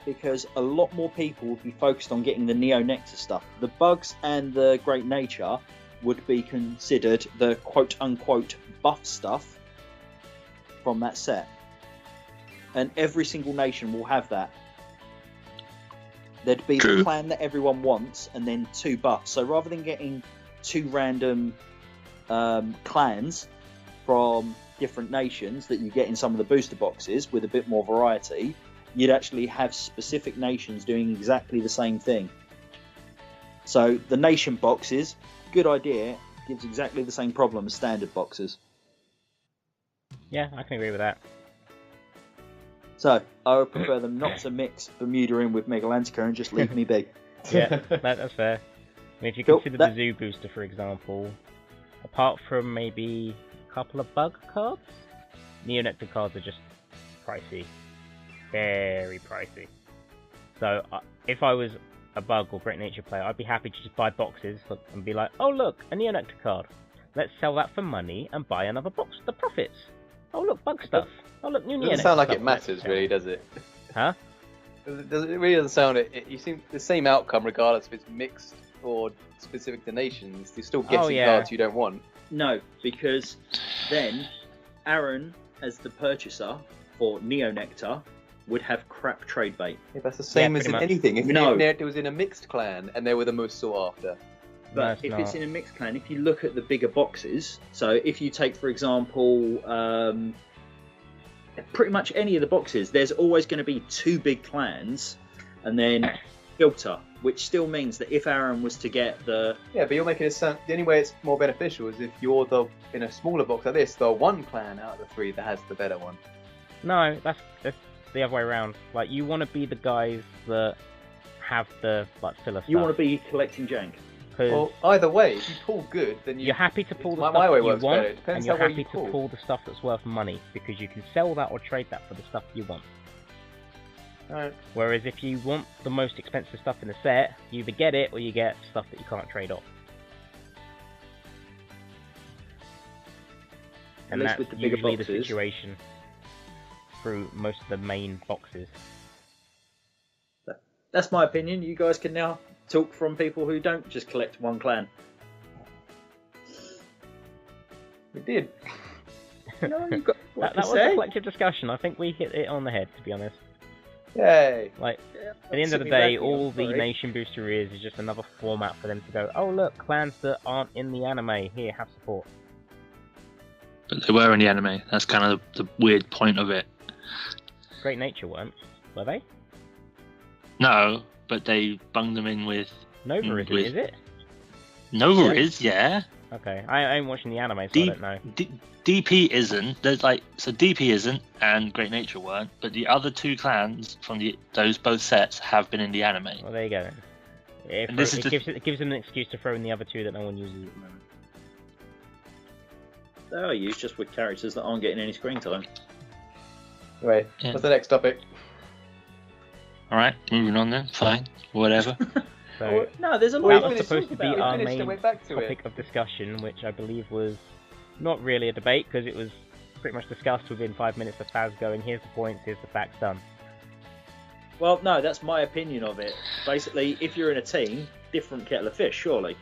Because a lot more people would be focused on getting the Neonectar stuff. The bugs and the Great Nature would be considered the quote-unquote buff stuff from that set. And every single nation will have that. There'd be the clan that everyone wants, and then 2 buffs. So rather than getting 2 random clans from different nations that you get in some of the booster boxes with a bit more variety, you'd actually have specific nations doing exactly the same thing. So the nation boxes, good idea, gives exactly the same problem as standard boxes. Yeah, I can agree with that. So I would prefer them not to mix Bermuda in with Megalantica and just leave me be. Yeah, that's fair. I mean, if you Cool, consider the Zoo Booster, for example, apart from maybe a couple of bug cards, Neonectar cards are just pricey. Very pricey. So if I was a bug or Great Nature player, I'd be happy to just buy boxes and be like, oh look, a Neonectar card. Let's sell that for money and buy another box. The profits. Oh look, bug stuff. Oh look, new Neonectar. Doesn't sound like stuff. it matters, really, does it? Huh? It really doesn't sound it. You seem the same outcome regardless if it's mixed or specific to nations. You're still getting cards you don't want. No, because then Aaron, as the purchaser for Neonectar, would have crap trade bait. Yeah, that's the same as in pretty much. anything. If No. Neonectar was in a mixed clan and they were the most sought after. But if it's in a mixed clan, if you look at the bigger boxes, so if you take, for example, pretty much any of the boxes, there's always going to be 2 big clans, and then filter, which still means that if Aaron was to get the... Yeah, but you're making it sound... The only way it's more beneficial is if you're in a smaller box like this, the one clan out of the 3 that has the better one. No, that's the other way around. Like, you want to be the guys that have the filler stuff. You want to be collecting jank. Well, either way, if you pull good, then you're happy to pull the stuff my way that you works want, better. It depends and you're how well happy you to pull the stuff that's worth money, because you can sell that or trade that for the stuff you want. Alright. Whereas if you want the most expensive stuff in the set, you either get it or you get stuff that you can't trade off. And that's with the bigger usually boxes. the situation through most of the main boxes. That's my opinion. You guys can now talk from people who don't just collect one clan. We did. No, you've got that was a collective discussion. I think we hit it on the head, to be honest. Yay! Like, at the end of the day, all the Nation Booster is just another format for them to go, oh look, clans that aren't in the anime, here, have support. But they were in the anime. That's kind of the weird point of it. Great Nature weren't, were they? No, but they bunged them in with... Nova isn't, is it? Nova is, yeah. Okay, I ain't watching the anime, so I don't know. DP isn't. There's so DP isn't, and Great Nature weren't. But the other 2 clans from those both sets have been in the anime. Well, there you go. Then. It gives them an excuse to throw in the other 2 that no one uses at the moment. They are used just with characters that aren't getting any screen time. Anyway, what's the next topic? Alright, moving on then. Fine, whatever. So, no, there's a that lot was supposed to be our main topic of discussion, which I believe was not really a debate, because it was pretty much discussed within 5 minutes of Faz going, here's the points, here's the facts, done. Well, no, that's my opinion of it. Basically, if you're in a team, different kettle of fish, surely.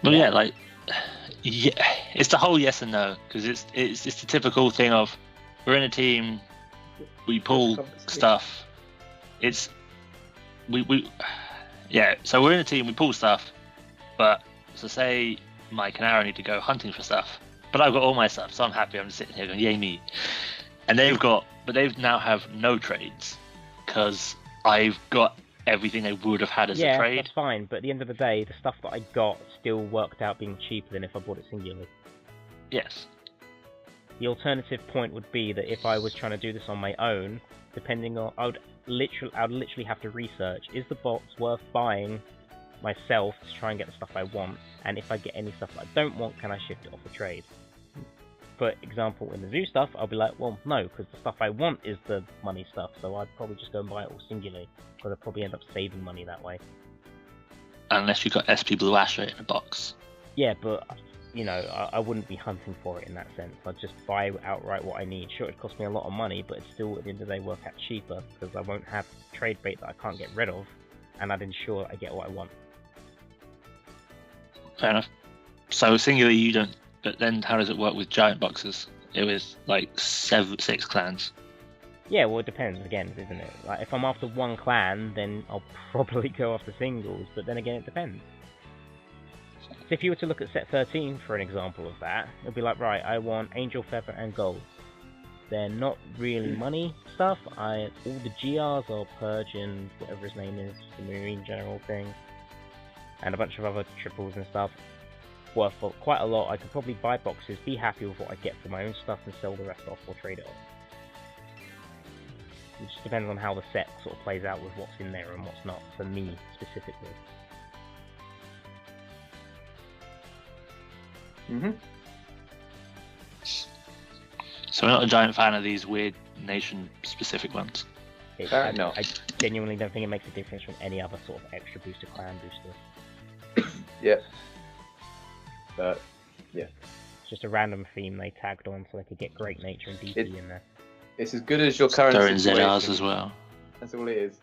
Well, yeah, like, yeah, it's the whole yes and no, because it's the typical thing of we're in a team, we pull stuff. It's yeah. So we're in a team, we pull stuff, but so say Mike and Aaron need to go hunting for stuff, but I've got all my stuff, so I'm happy. I'm just sitting here going, yay me. And they've now have no trades because I've got everything they would have had as a trade. Yeah, that's fine, but at the end of the day, the stuff that I got still worked out being cheaper than if I bought it singularly. Yes. The alternative point would be that if I was trying to do this on my own, depending on, I would literally have to research, is the box worth buying myself to try and get the stuff I want, and if I get any stuff that I don't want, can I shift it off a trade? For example, in the zoo stuff, I'll be like, well, no, because the stuff I want is the money stuff, so I'd probably just go and buy it all singularly, because I'd probably end up saving money that way. Unless you got SP Blue Asher in a box. Yeah, but, you know, I wouldn't be hunting for it in that sense. I'd just buy outright what I need. Sure, it'd cost me a lot of money, but it's still, at the end of the day, work out cheaper, because I won't have trade bait that I can't get rid of, and I'd ensure I get what I want. Fair enough. So singularly you don't, but then how does it work with giant boxes? It was like 6 clans. Yeah, well, it depends again, isn't it? Like, if I'm after one clan, then I'll probably go after singles, but then again, it depends. So if you were to look at set 13 for an example of that, it'd be like, right, I want Angel Feather and Gold. They're not really money stuff. All the GRs are Purge and whatever his name is, the Marine General thing, and a bunch of other triples and stuff. Worth quite a lot. I could probably buy boxes, be happy with what I get for my own stuff, and sell the rest off or trade it off. It just depends on how the set sort of plays out with what's in there and what's not, for me specifically. So we're not a giant fan of these weird nation-specific ones. No. I genuinely don't think it makes a difference from any other sort of extra booster, clan booster. Yeah. Yeah. It's just a random theme they tagged on so they could get Great Nature and DP in there. It's as good as your current They're in situation. ZRs as well. That's all it is.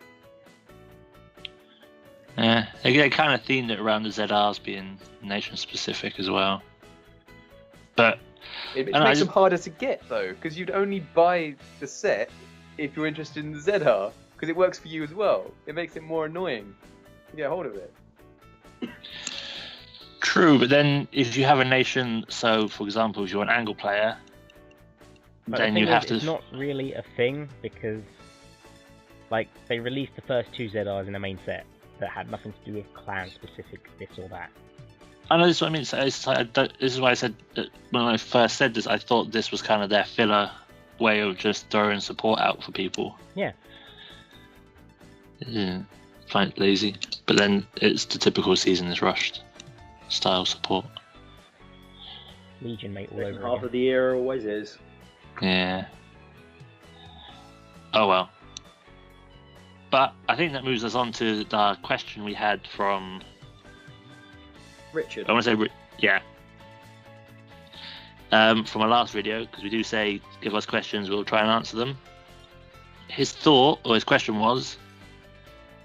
Yeah, they kind of themed it around the ZRs being nation-specific as well. But It makes them harder to get though, because you'd only buy the set if you're interested in the ZR. because it works for you as well. It makes it more annoying to get a hold of it. True, but then if you have a nation, so for example, if you're an angle player, But then the you thing have is, to. It's not really a thing because, like, they released the first 2 ZRs in the main set that had nothing to do with clan-specific this or that. I know this is what I mean. So this is why I said that when I first said this, I thought this was kind of their filler way of just throwing support out for people. Yeah. Yeah, find it lazy. But then it's the typical season is rushed style support. Legion, mate, all Second over half again. of the year always is. Yeah. Oh well. But I think that moves us on to the question we had from. Richard. I want to say, yeah. From our last video, because we do say give us questions, we'll try and answer them. His thought or his question was: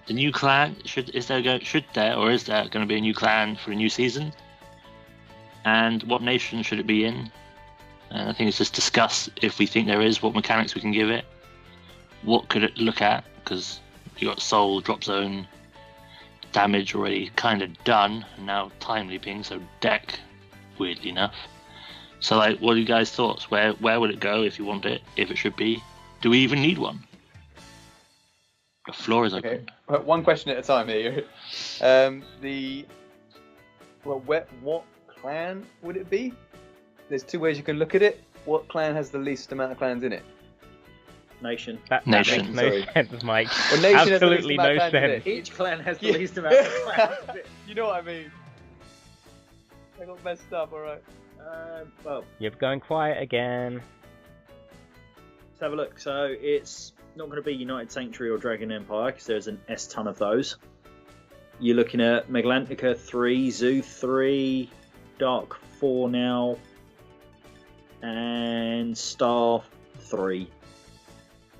the new clan should there going to be a new clan for a new season? And what nation should it be in? And I think it's just discuss if we think there is, what mechanics we can give it, what could it look at, because you got soul, drop zone, damage already kind of done, and now time leaping, so deck, weirdly enough. So like, what are you guys' thoughts? Where would it go if you want it, if it should be? Do we even need one? The floor is open. Okay, one question at a time here. What clan would it be? There's 2 ways you can look at it. What clan has the least amount of clans in it? Nation. That Nation. makes no sense, Mike. Well, Nation has the Absolutely least amount no of clans in sense. it. Each clan has the least amount of clans. You know what I mean? I got messed up, alright. Well, You're going quiet again. let's have a look. So it's not going to be United Sanctuary or Dragon Empire because there's an S ton of those. You're looking at Meglantica 3, Zoo 3, Dark 4 now, and Star 3.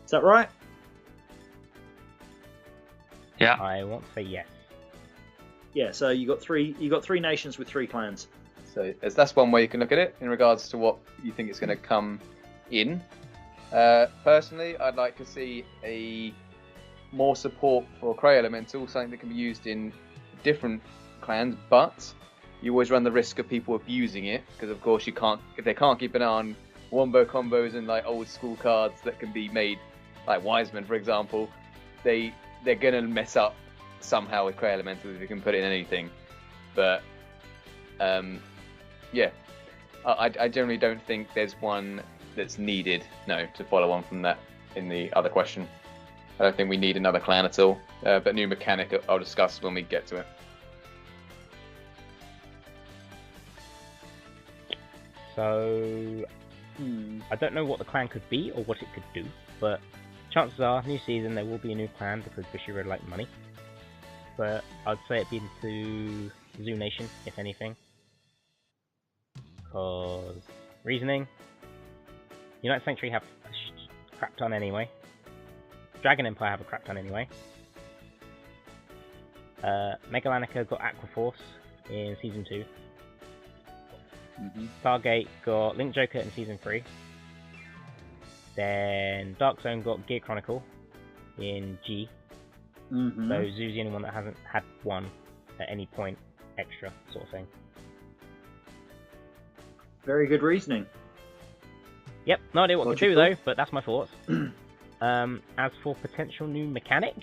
Is that right? Yeah. I want to say yes. Yeah. So you got three nations with 3 clans. So that's one way you can look at it in regards to what you think is going to come in. Personally, I'd like to see a more support for Cray Elemental, something that can be used in different clans, but you always run the risk of people abusing it, because of course if they can't keep an eye on wombo combos and like old school cards that can be made, like Wiseman for example, they're gonna mess up somehow with Cray Elemental if you can put it in anything. But yeah, I generally don't think there's one that's needed. No, to follow on from that in the other question, I don't think we need another clan at all. But new mechanic I'll discuss when we get to it. So, I don't know what the clan could be or what it could do, but chances are, new season, there will be a new clan because Bushiroad like money. But I'd say it'd be into Zoo Nation, if anything. Because, reasoning, United Sanctuary have a crap ton anyway. Dragon Empire have a crap ton anyway. Megalanica got Aquaforce in Season 2. Stargate got Link Joker in Season 3. Then Dark Zone got Gear Chronicle in G. So Zoo's the only one that hasn't had one at any point extra, sort of thing. Very good reasoning. Yep, no idea what to do Logical. though, but that's my thoughts. As for potential new mechanic,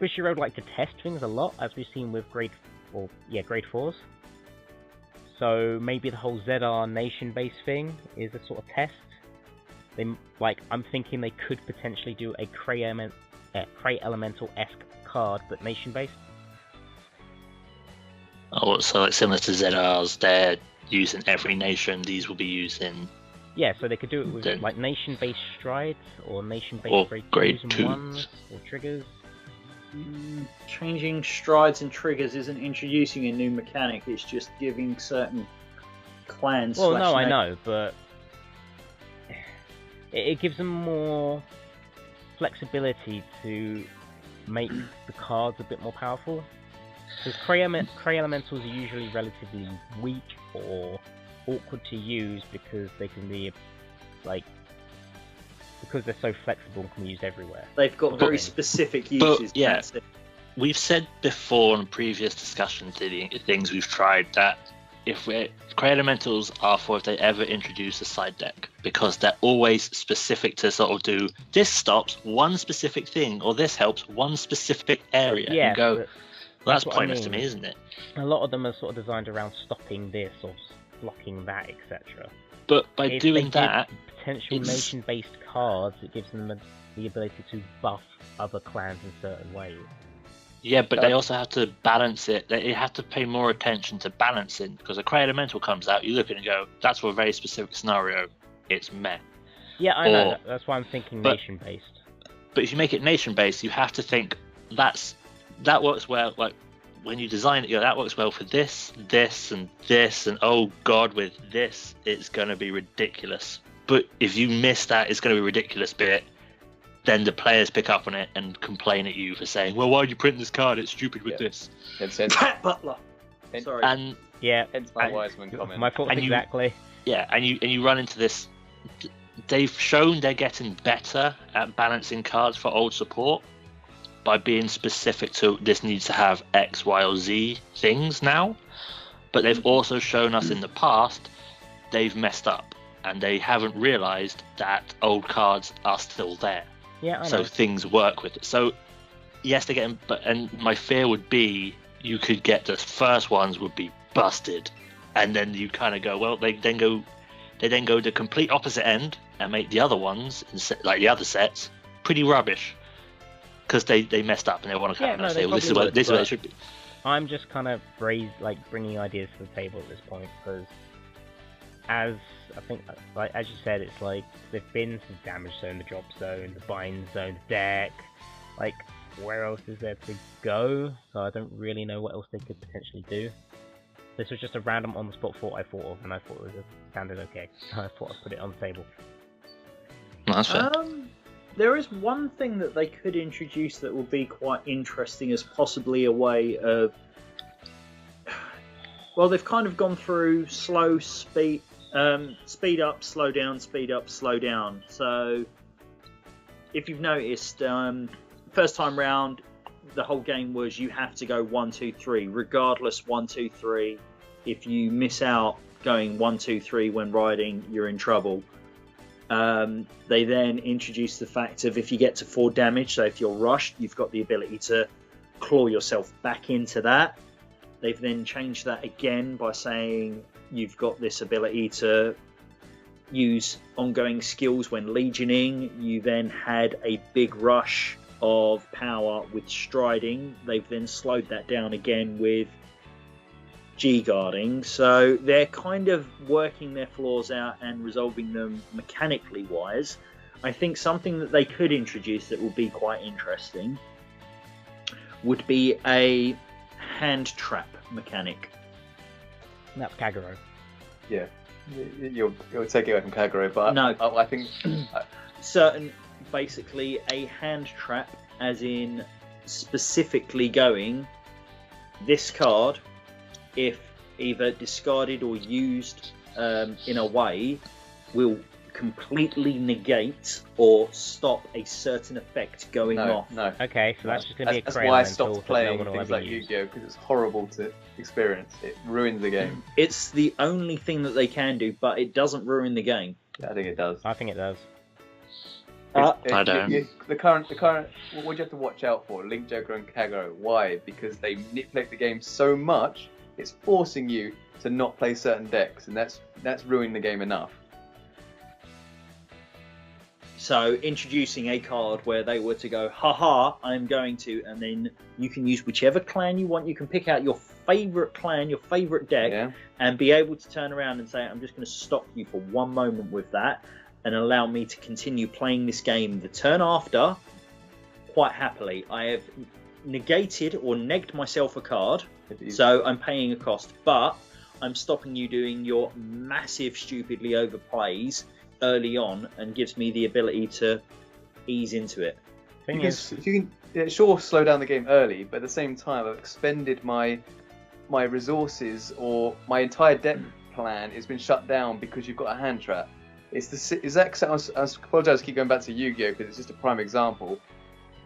Bushiroad like to test things a lot, as we've seen with grade 4s. So maybe the whole ZR nation-based thing is a sort of test. I'm thinking they could potentially do a Cray Elemental-esque card, but nation-based. Oh, so like similar to ZRs, they're used in every nation. These will be used in. Yeah, so they could do it with Then- like nation-based strides or Or nation-based grade 2s and 2s. 1s or triggers. Changing strides and triggers isn't introducing a new mechanic, it's just giving certain clans. Well, no, I know, but it gives them more flexibility to make the cards a bit more powerful. Because Cray Elementals are usually relatively weak or awkward to use because they can be, like, because they're so flexible and can be used everywhere. They've got very specific uses. yeah. That's it. We've said before in previous discussions, things we've tried, that Cray Elementals are for if they ever introduce a side deck, because they're always specific to sort of do, this stops one specific thing, or this helps one specific area. Yeah, and go, well, that's what pointless I to mean. me, isn't it? A lot of them are sort of designed around stopping this or blocking that, etc. But by If doing they that, give potential nation-based cards, it gives them the ability to buff other clans in certain ways. yeah, but they also have to balance it. They have to pay more attention to balancing, because a Cray Elemental comes out, you look at it and go, that's for a very specific scenario. It's meh. Yeah, I know. That's why I'm thinking nation-based. But if you make it nation-based, you have to think that works well. Like when you design it, that works well for this, and oh god, with this, it's going to be ridiculous. But if you miss that, it's going to be ridiculous bit. Then the players pick up on it and complain at you for saying, "Well, why did you print this card? It's stupid with this." Pat Butler. Sorry. And Yeah, Hence my Wiseman comment. my thoughts And you- exactly. yeah, and you run into this. They've shown they're getting better at balancing cards for old support by being specific to this needs to have X, Y, or Z things now. But they've also shown us in the past they've messed up and they haven't realised that old cards are still there. Yeah, I know. So things work with it. So yes, they're getting. And my fear would be you could get the first ones would be busted, and then you kind of go, well, they then go the complete opposite end and make the other ones, like the other sets, pretty rubbish because they messed up and they want to come and say, well, this is what it should be. I'm just kind of bringing ideas to the table at this point, because as I think, like as you said, it's like there've been some damage zone, the drop zone, the bind zone, the deck. Like, where else is there to go? So I don't really know what else they could potentially do. This was just a random on-the-spot thought I thought of, and I thought it sounded okay. So I thought I'd put it on the table. No, that's fair. There is one thing that they could introduce that would be quite interesting as possibly a way of... Well, they've kind of gone through slow, speed up, slow down, speed up, slow down. So, if you've noticed, first time round, the whole game was you have to go 1, 2, 3, regardless 1, 2, 3. If you miss out going 1, 2, 3 when riding, you're in trouble. They then introduced the fact of if you get to 4 damage, so if you're rushed, you've got the ability to claw yourself back into that. They've then changed that again by saying you've got this ability to use ongoing skills when legioning. You then had a big rush of power with striding. They've then slowed that down again with G-guarding. So they're kind of working their flaws out and resolving them mechanically wise. I think something that they could introduce that would be quite interesting would be a hand trap mechanic. That's Kagero. Yeah, you'll take it away from Kagero, but No. I think Basically a hand trap, as in specifically going, this card, if either discarded or used in a way, will completely negate or stop a certain effect going off. No. Okay, so that's just going to be a That's Cray why I Elemental stopped that no playing one will things ever like use. Yu-Gi-Oh, because it's horrible to experience. It ruins the game. It's the only thing that they can do, but it doesn't ruin the game. Yeah, I think it does. I think it does. I don't. The current. What do you have to watch out for? Link, Joker, and Kagero. Why? Because they manipulate the game so much, it's forcing you to not play certain decks, and that's ruining the game enough. So introducing a card where they were to go, haha, I'm going to, and then you can use whichever clan you want. You can pick out your favourite clan, your favourite deck, and be able to turn around and say, I'm just going to stop you for one moment with that and allow me to continue playing this game the turn after quite happily. I have negated or negged myself a card, so I'm paying a cost, but I'm stopping you doing your massive, stupidly overplays early on and gives me the ability to ease into it. Thing Because is, if you can, sure, slow down the game early, but at the same time, I've expended my resources, or my entire deck plan has been shut down because you've got a hand trap. It's the exact same. I apologise to keep going back to Yu-Gi-Oh because it's just a prime example.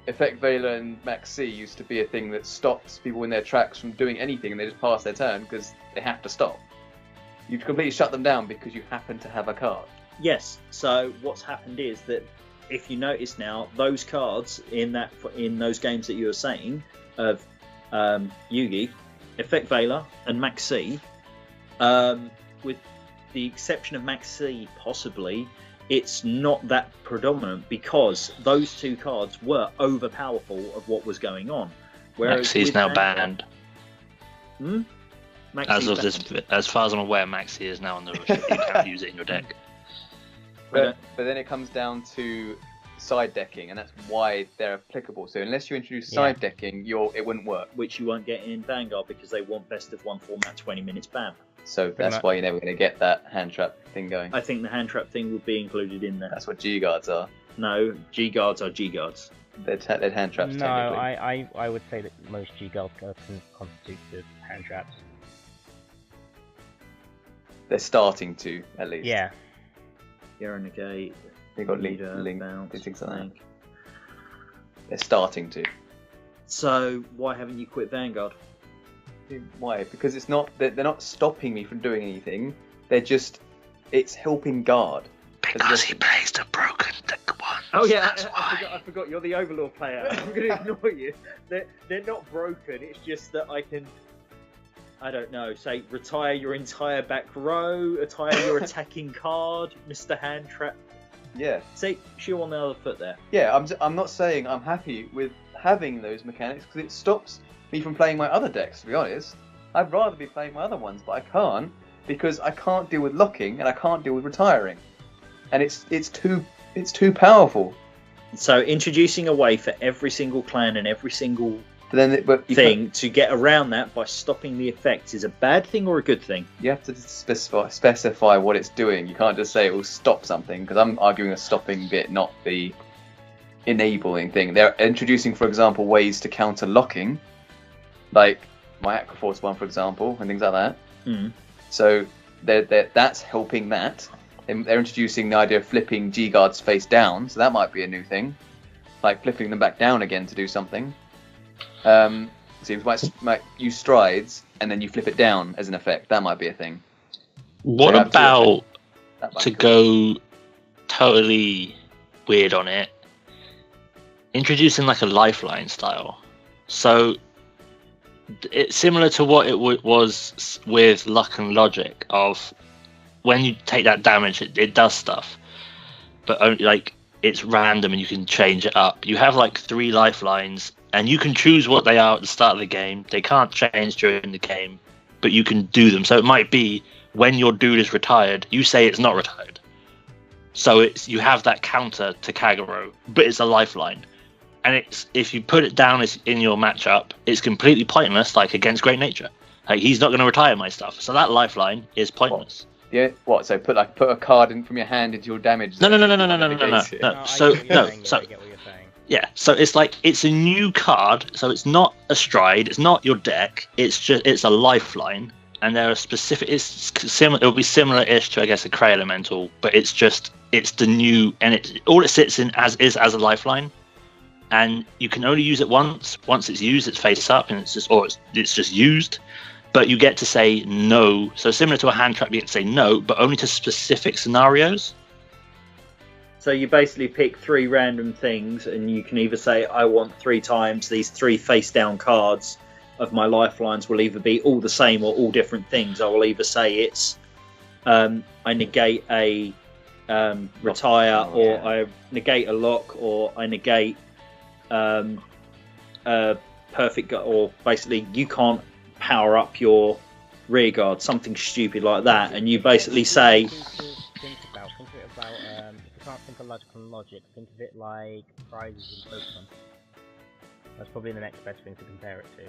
Effect Veiler and Max C used to be a thing that stops people in their tracks from doing anything, and they just pass their turn because they have to stop. You completely shut them down because you happen to have a card. Yes. So what's happened is that if you notice now, those cards in those games that you were saying of Yugi, Effect Veiler, and Max C, with the exception of Max C, possibly, it's not that predominant because those two cards were overpowerful of what was going on. Whereas Max C is now banned. As far as I'm aware, Max C is now on the restrict. You can't use it in your deck. But then it comes down to side decking, and that's why they're applicable. So unless you introduce side decking, it wouldn't work. Which you won't get in Vanguard because they want best of one format, 20 minutes bam. So that's why you're never going to get that hand trap thing going. I think the hand trap thing would be included in there. That's what G guards are. No, G guards are G guards. They're hand traps. No, technically. I would say that most G guards can constitute the hand traps. They're starting to, at least. Yeah. You're in the gate. They got link, things like that. They're starting to. So why haven't you quit Vanguard? Why? Because it's not. They're not stopping me from doing anything. It's helping guard. Because he plays the broken deck one. Oh yeah, I forgot. You're the Overlord player. I'm going to ignore you. They're not broken. It's just that I can. I don't know. Say retire your entire back row, retire your attacking card, Mr. Hand Trap. Yeah. Say shoe on the other foot there. Yeah, I'm not saying I'm happy with having those mechanics because it stops me from playing my other decks. To be honest, I'd rather be playing my other ones, but I can't because I can't deal with locking and I can't deal with retiring, and it's too powerful. So introducing a way for every single clan and every single thing to get around that by stopping the effects is a bad thing or a good thing? You have to specify what it's doing. You can't just say it will stop something, because I'm arguing a stopping bit, not the enabling thing. They're introducing, for example, ways to counter locking, like my Aquaforce one, for example, and things like that. So that's helping that. They're introducing the idea of flipping G-guards face down, so that might be a new thing, like flipping them back down again to do something. So you might use strides and then you flip it down as an effect. That might be a thing. What about to go totally weird on it? Introducing like a lifeline style. So it's similar to what it was with Luck and Logic. Of when you take that damage, it does stuff, but only like it's random and you can change it up. You have like 3 lifelines. And you can choose what they are at the start of the game. They can't change during the game, but you can do them. So it might be when your dude is retired, you say it's not retired. So you have that counter to Kagero, but it's a lifeline. And if you put it down in your matchup, it's completely pointless, like against Great Nature. Like he's not going to retire my stuff. So that lifeline is pointless. Yeah. What? So put a card in from your hand into your damage. No. Yeah, so it's a new card, so it's not a stride, it's not your deck, it's a lifeline, and there are specific. It'll be similar-ish to, I guess, a Cray Elemental, but it's the new, and all it sits in as a lifeline, and you can only use it once. Once it's used, it's face up, and it's just used, but you get to say no. So similar to a hand trap, you get to say no, but only to specific scenarios. So you basically pick 3 random things, and you can either say, I want 3 times these 3 face-down cards of my lifelines will either be all the same or all different things. I will either say it's I negate a retire, or I negate a lock, or I negate a perfect, or basically you can't power up your rear guard, something stupid like that, and you basically say... Think of it about, if you can't think of logic, think of it like prizes in Pokemon. That's probably the next best thing to compare it to.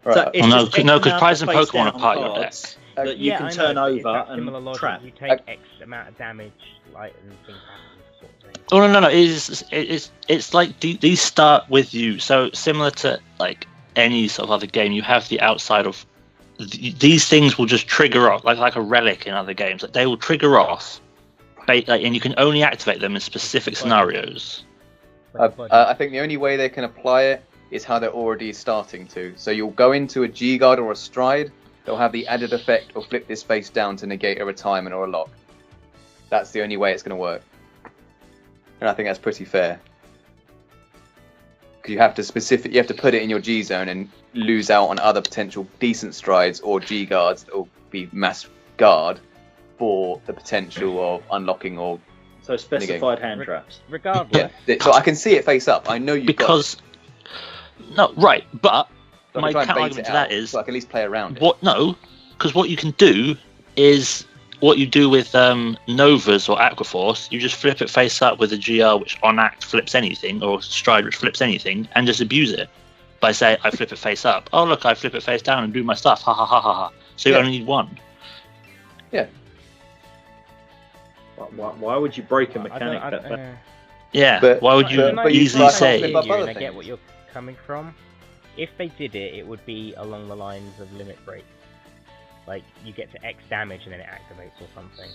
Right. So no, because prizes in Pokemon are part of your deck. That you can turn over and trap. You take X amount of damage, like, and things happen, sort of thing. Oh no! It's like these start with you. So similar to like any sort of other game, you have the outside of these things will just trigger off, like a relic in other games. Like they will trigger off, and you can only activate them in specific scenarios. I think the only way they can apply it is how they're already starting to. So you'll go into a G-Guard or a Stride, they'll have the added effect of flip this face down to negate a retirement or a lock. That's the only way it's going to work. And I think that's pretty fair. Because you have to put it in your G-Zone and lose out on other potential decent Strides or G-Guards that will be mass guard for the potential of unlocking or... So specified hand traps. Regardless. Yeah, so I can see it face up. I know you've because no, right, but got my to try and counter bait argument it to that out, is so I can at least play around it. what? No, because what you can do is what you do with Novas or Aquaforce. You just flip it face up with a GR which on act flips anything, or Stride which flips anything, and just abuse it by saying I flip it face up. Oh look, I flip it face down and do my stuff. Ha ha ha ha ha. So you only need one. Yeah. Why would you break a mechanic? Yeah, But- why would you but easily you say? can't flip up other I get things. what you're coming from. If they did it, it would be along the lines of limit break. Like, you get to X damage and then it activates or something.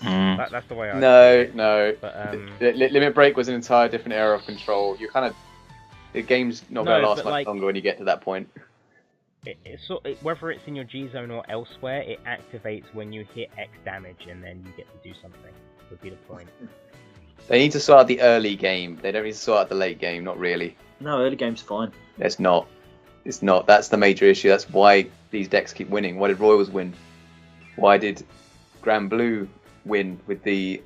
Mm. That's the way I No, see it. no. But, Limit Break was an entire different era of control. You kind of... The game's not going to No, last but much like- longer when you get to that point. Whether it's in your G zone or elsewhere, it activates when you hit X damage and then you get to do something. Would be the point. They need to sort out the early game. They don't need to sort out the late game, not really. No, early game's fine. It's not. It's not. That's the major issue. That's why these decks keep winning. Why did Royals win? Why did Grand Blue win with their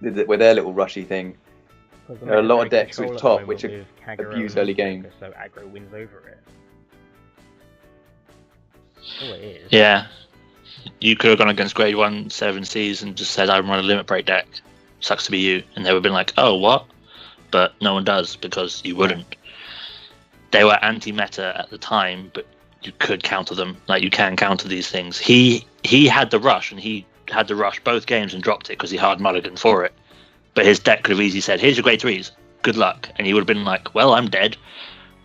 little rushy thing? There are a lot of decks with top which abuse early game. So aggro wins over it. Oh, it is. Yeah, you could have gone against Grade 1 7Cs and just said, I run a Limit Break deck. Sucks to be you. And they would have been like, oh, what? But no one does, because you wouldn't. They were anti-meta at the time, but you could counter them. Like, you can counter these things. He had the rush, and he had to rush both games and dropped it because he hard mulliganed for it. But his deck could have easily said, here's your Grade 3s. Good luck. And he would have been like, well, I'm dead.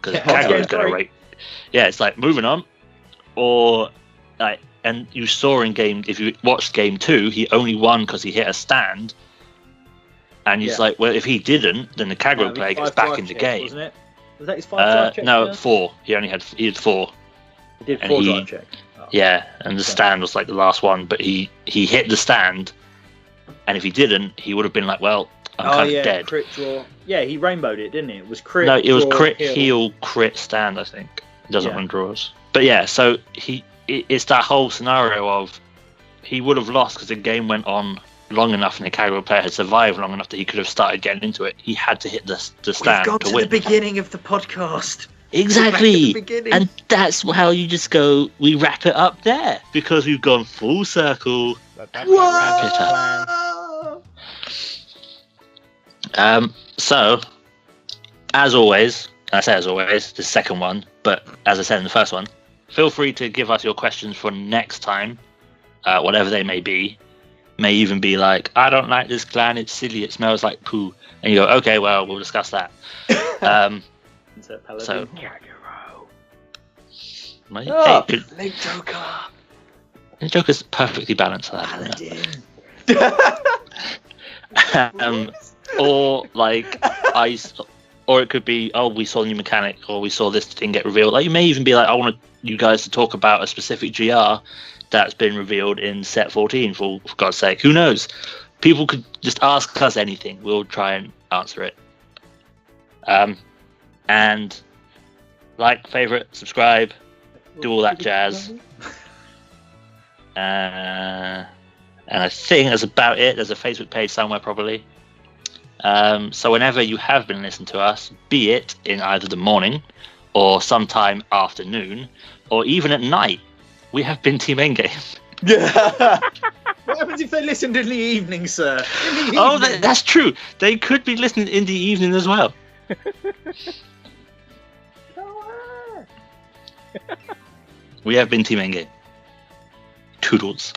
Because Kagura is going to rate. Yeah, it's like, moving on. Or, like, and you saw in game, if you watched game 2, he only won because he hit a stand. And he's like, well, if he didn't, then the Kagura player gets back in the game. Wasn't it? Was that his 5 check? No, 4. He had 4. He did and 4 drive check. Oh. Yeah, and the stand was like the last one, but he hit the stand, and if he didn't, he would have been like, well, I'm kind of dead. Crit draw. Yeah, he rainbowed it, didn't he? It was crit. No, it was draw, crit, heal, crit, stand, I think. It doesn't run draws. But yeah, so it's that whole scenario of he would have lost because the game went on long enough and the Kagura player had survived long enough that he could have started getting into it. He had to hit the stand We've got to win. the beginning of the podcast. Exactly. Back to the beginning. And that's how you just go, we wrap it up there because we've gone full circle. So, as always, and I say as always, the second one, but as I said in the first one, feel free to give us your questions for next time, whatever they may be. May even be like, I don't like this clan, it's silly, it smells like poo. And you go, okay, well, we'll discuss that. So, Link Joker. The Joker's perfectly balanced for that. Or like or it could be, oh, we saw a new mechanic, or we saw this thing get revealed. Like, you may even be like, I want you guys to talk about a specific GR that's been revealed in set 14. For God's sake, who knows? People could just ask us anything. We'll try and answer it. And like, favorite, subscribe, do all that jazz. And I think that's about it. There's a Facebook page somewhere probably. So whenever you have been listening to us, be it in either the morning or sometime afternoon or even at night, we have been Team Endgame. Yeah. What happens if they listened in the evening, sir? Oh, that's true. They could be listening in the evening as well. We have been Team Endgame. Toodles.